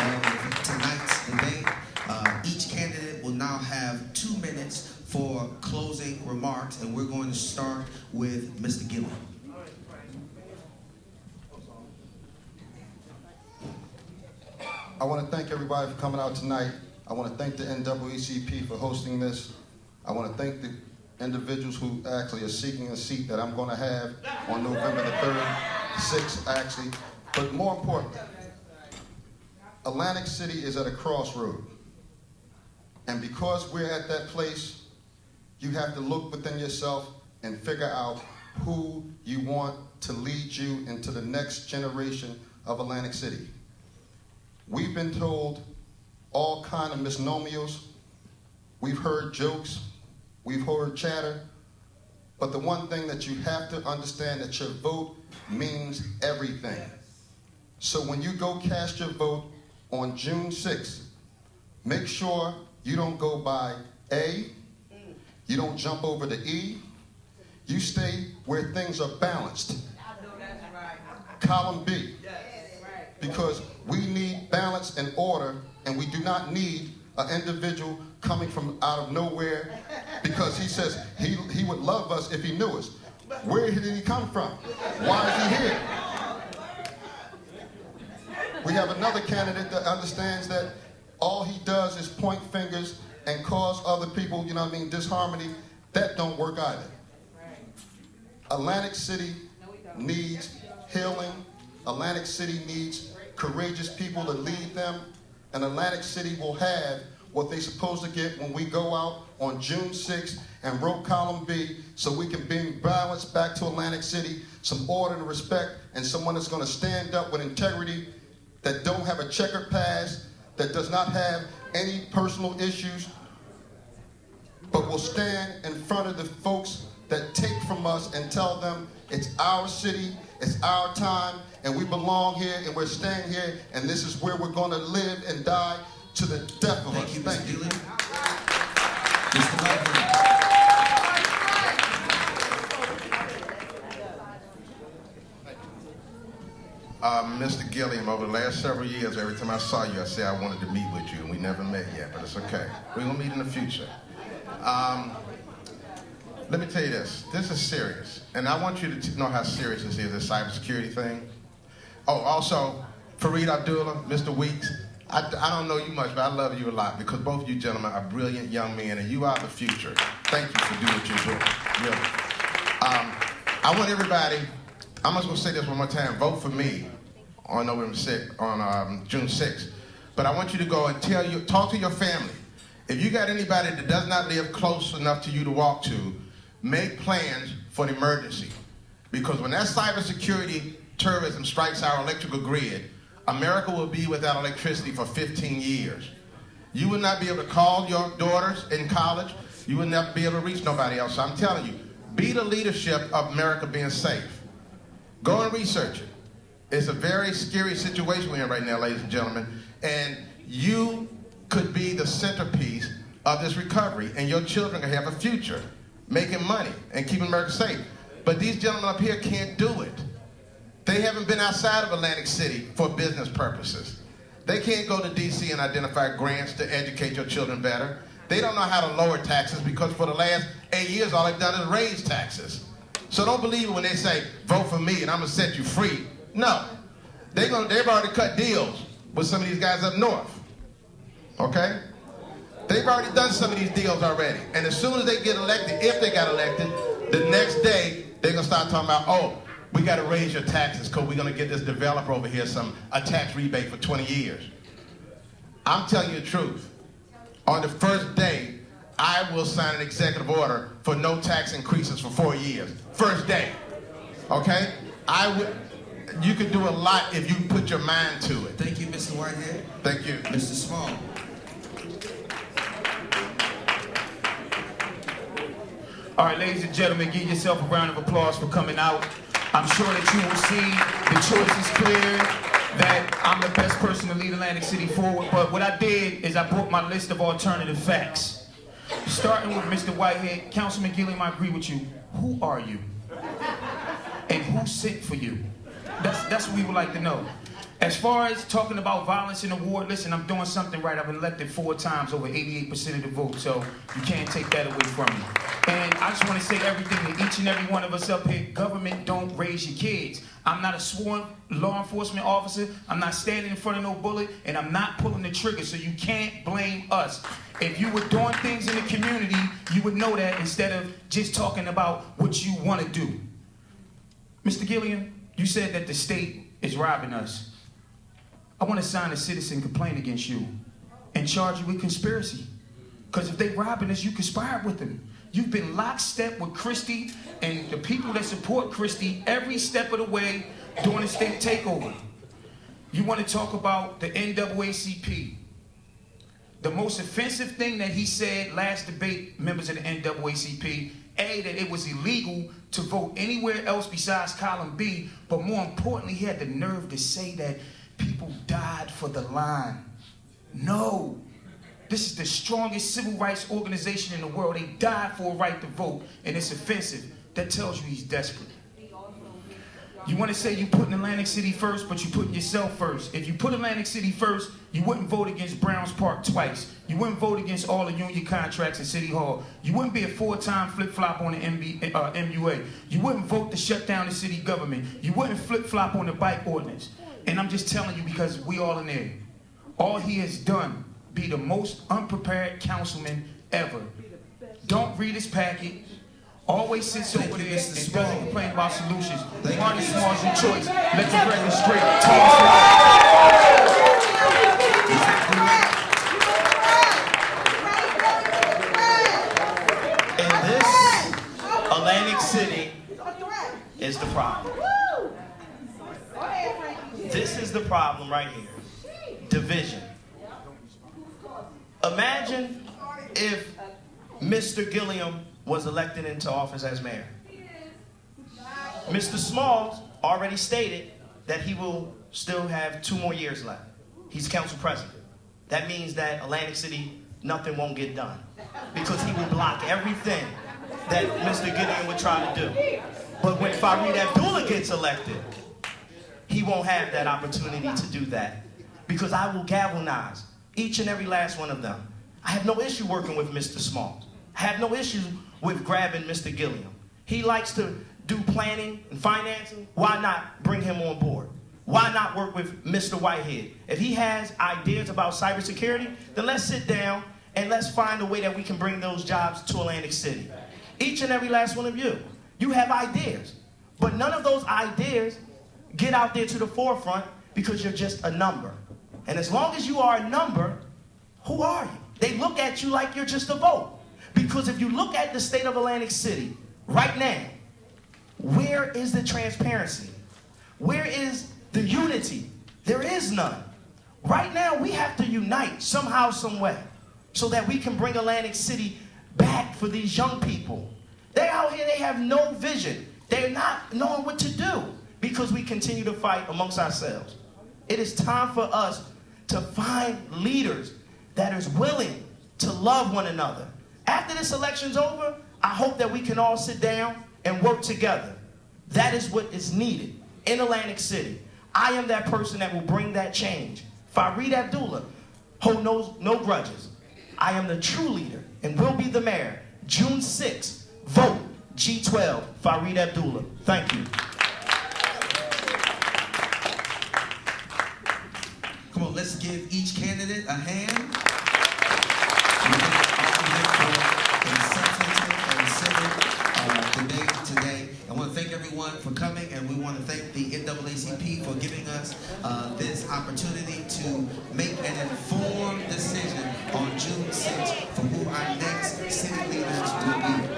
end of tonight's debate. Each candidate will now have 2 minutes for closing remarks, and we're going to start with Mr. Gillum. I want to thank everybody for coming out tonight. I want to thank the NAACP for hosting this. I want to thank the individuals who actually are seeking a seat that I'm going to have on November the 3rd, 6th actually. But more importantly, Atlantic City is at a crossroad. And because we're at that place, you have to look within yourself and figure out who you want to lead you into the next generation of Atlantic City. We've been told all kind of misnomers. We've heard jokes. We've heard chatter. But the one thing that you have to understand, that your vote means everything. So when you go cast your vote on June 6th, make sure you don't go by A, you don't jump over to E, you stay where things are balanced. Column B. Because we need balance and order, and we do not need an individual coming from out of nowhere, because he says he would love us if he knew us. Where did he come from? Why is he here? We have another candidate that understands that all he does is point fingers and cause other people, you know what I mean, disharmony. That don't work either. Atlantic City needs healing. Atlantic City needs courageous people to lead them. And Atlantic City will have what they're supposed to get when we go out on June 6th and vote column B, so we can bring balance back to Atlantic City, some order and respect, and someone that's going to stand up with integrity, that don't have a checkered past, that does not have any personal issues, but will stand in front of the folks that take from us and tell them it's our city, it's our time, and we belong here, and we're staying here, and this is where we're going to live and die to the death of us. Thank you. Mr. Gilliam, over the last several years, every time I saw you, I said I wanted to meet with you, and we never met yet, but it's okay. We're going to meet in the future. Let me tell you this. This is serious, and I want you to know how serious this is, this cybersecurity thing. Oh, also, Fareed Abdullah, Mr. Weeks, I don't know you much, but I love you a lot because both of you gentlemen are brilliant young men, and you are the future. Thank you for doing what you're doing, really. I want everybody, I'm just going to say this one more time, vote for me on November 6th, on June 6th. But I want you to go and talk to your family. If you got anybody that does not live close enough to you to walk to, make plans for an emergency. Because when that cybersecurity terrorism strikes our electrical grid, America will be without electricity for 15 years. You will not be able to call your daughters in college. You will never be able to reach nobody else. So I'm telling you, be the leadership of America being safe. Go and research it. It's a very scary situation we're in right now, ladies and gentlemen. And you could be the centerpiece of this recovery, and your children can have a future making money and keeping America safe. But these gentlemen up here can't do it. They haven't been outside of Atlantic City for business purposes. They can't go to D.C. and identify grants to educate your children better. They don't know how to lower taxes because for the last 8 years, all they've done is raise taxes. So don't believe it when they say, vote for me and I'm going to set you free. No. They've already cut deals with some of these guys up north. Okay? They've already done some of these deals already. And as soon as they get elected, if they got elected, the next day, they're going to start talking about, oh, we got to raise your taxes because we're going to get this developer over here a tax rebate for 20 years. I'm telling you the truth. On the first day, I will sign an executive order for no tax increases for 4 years. First day. Okay? You could do a lot if you put your mind to it. Thank you, Mr. Whitehead. Thank you. Mr. Small. All right, ladies and gentlemen, give yourself a round of applause for coming out. I'm sure that you will see the choice is clear, that I'm the best person to lead Atlantic City forward. But what I did is I brought my list of alternative facts. Starting with Mr. Whitehead, Councilman Gilliam, I agree with you. Who are you? And who sent for you? That's what we would like to know. As far as talking about violence in the ward, listen, I'm doing something right. I've been elected 4 times, over 88% of the vote, so you can't take that away from me. And I just want to say everything to each and every one of us up here. Government don't raise your kids. I'm not a sworn law enforcement officer. I'm not standing in front of no bullet, and I'm not pulling the trigger, so you can't blame us. If you were doing things in the community, you would know that instead of just talking about what you want to do. Mr. Gilliam, you said that the state is robbing us. I want to sign a citizen complaint against you and charge you with conspiracy. Because if they robbing us, you conspired with them. You've been lockstep with Christie and the people that support Christie every step of the way during the state takeover. You want to talk about the NAACP. The most offensive thing that he said last debate, members of the NAACP, A, that it was illegal to vote anywhere else besides column B, but more importantly, he had the nerve to say that people died for the line. No. This is the strongest civil rights organization in the world. They died for a right to vote, and it's offensive. That tells you he's desperate. You want to say you putting Atlantic City first, but you putting yourself first. If you put Atlantic City first, you wouldn't vote against Browns Park twice. You wouldn't vote against all the union contracts at City Hall. You wouldn't be a 4-time flip-flop on the MUA. You wouldn't vote to shut down the city government. You wouldn't flip-flop on the bike ordinance. And I'm just telling you because we all in there. All he has done be the most unprepared councilman ever. Don't read his packet. Always sits over there and doesn't complain about solutions. Marty Small's your choice. Let the record straight. And this Atlantic City is the problem. This is the problem right here. Division. Imagine if Mr. Gilliam was elected into office as mayor. Mr. Smalls already stated that he will still have 2 more years left. He's council president. That means that Atlantic City, nothing won't get done because he will block everything that Mr. Gilliam would try to do. But when Fareed Abdullah gets elected, he won't have that opportunity to do that, because I will galvanize each and every last one of them. I have no issue working with Mr. Small. I have no issue with grabbing Mr. Gilliam. He likes to do planning and financing. Why not bring him on board? Why not work with Mr. Whitehead? If he has ideas about cybersecurity, then let's sit down and let's find a way that we can bring those jobs to Atlantic City. Each and every last one of you, you have ideas, but none of those ideas get out there to the forefront because you're just a number. And as long as you are a number, who are you? They look at you like you're just a vote. Because if you look at the state of Atlantic City right now, where is the transparency? Where is the unity? There is none. Right now, we have to unite somehow, some way, so that we can bring Atlantic City back for these young people. They're out here, they have no vision. They're not knowing what to do because we continue to fight amongst ourselves. It is time for us to find leaders that is willing to love one another. After this election's over, I hope that we can all sit down and work together. That is what is needed in Atlantic City. I am that person that will bring that change. Fareed Abdullah, hold no grudges. I am the true leader and will be the mayor. June 6th, vote G12, Fareed Abdullah. Thank you. Come on, let's give each candidate a hand. Debate today. I want to thank everyone for coming, and we want to thank the NAACP for giving us this opportunity to make an informed decision on June 6th for who our next city leaders will be.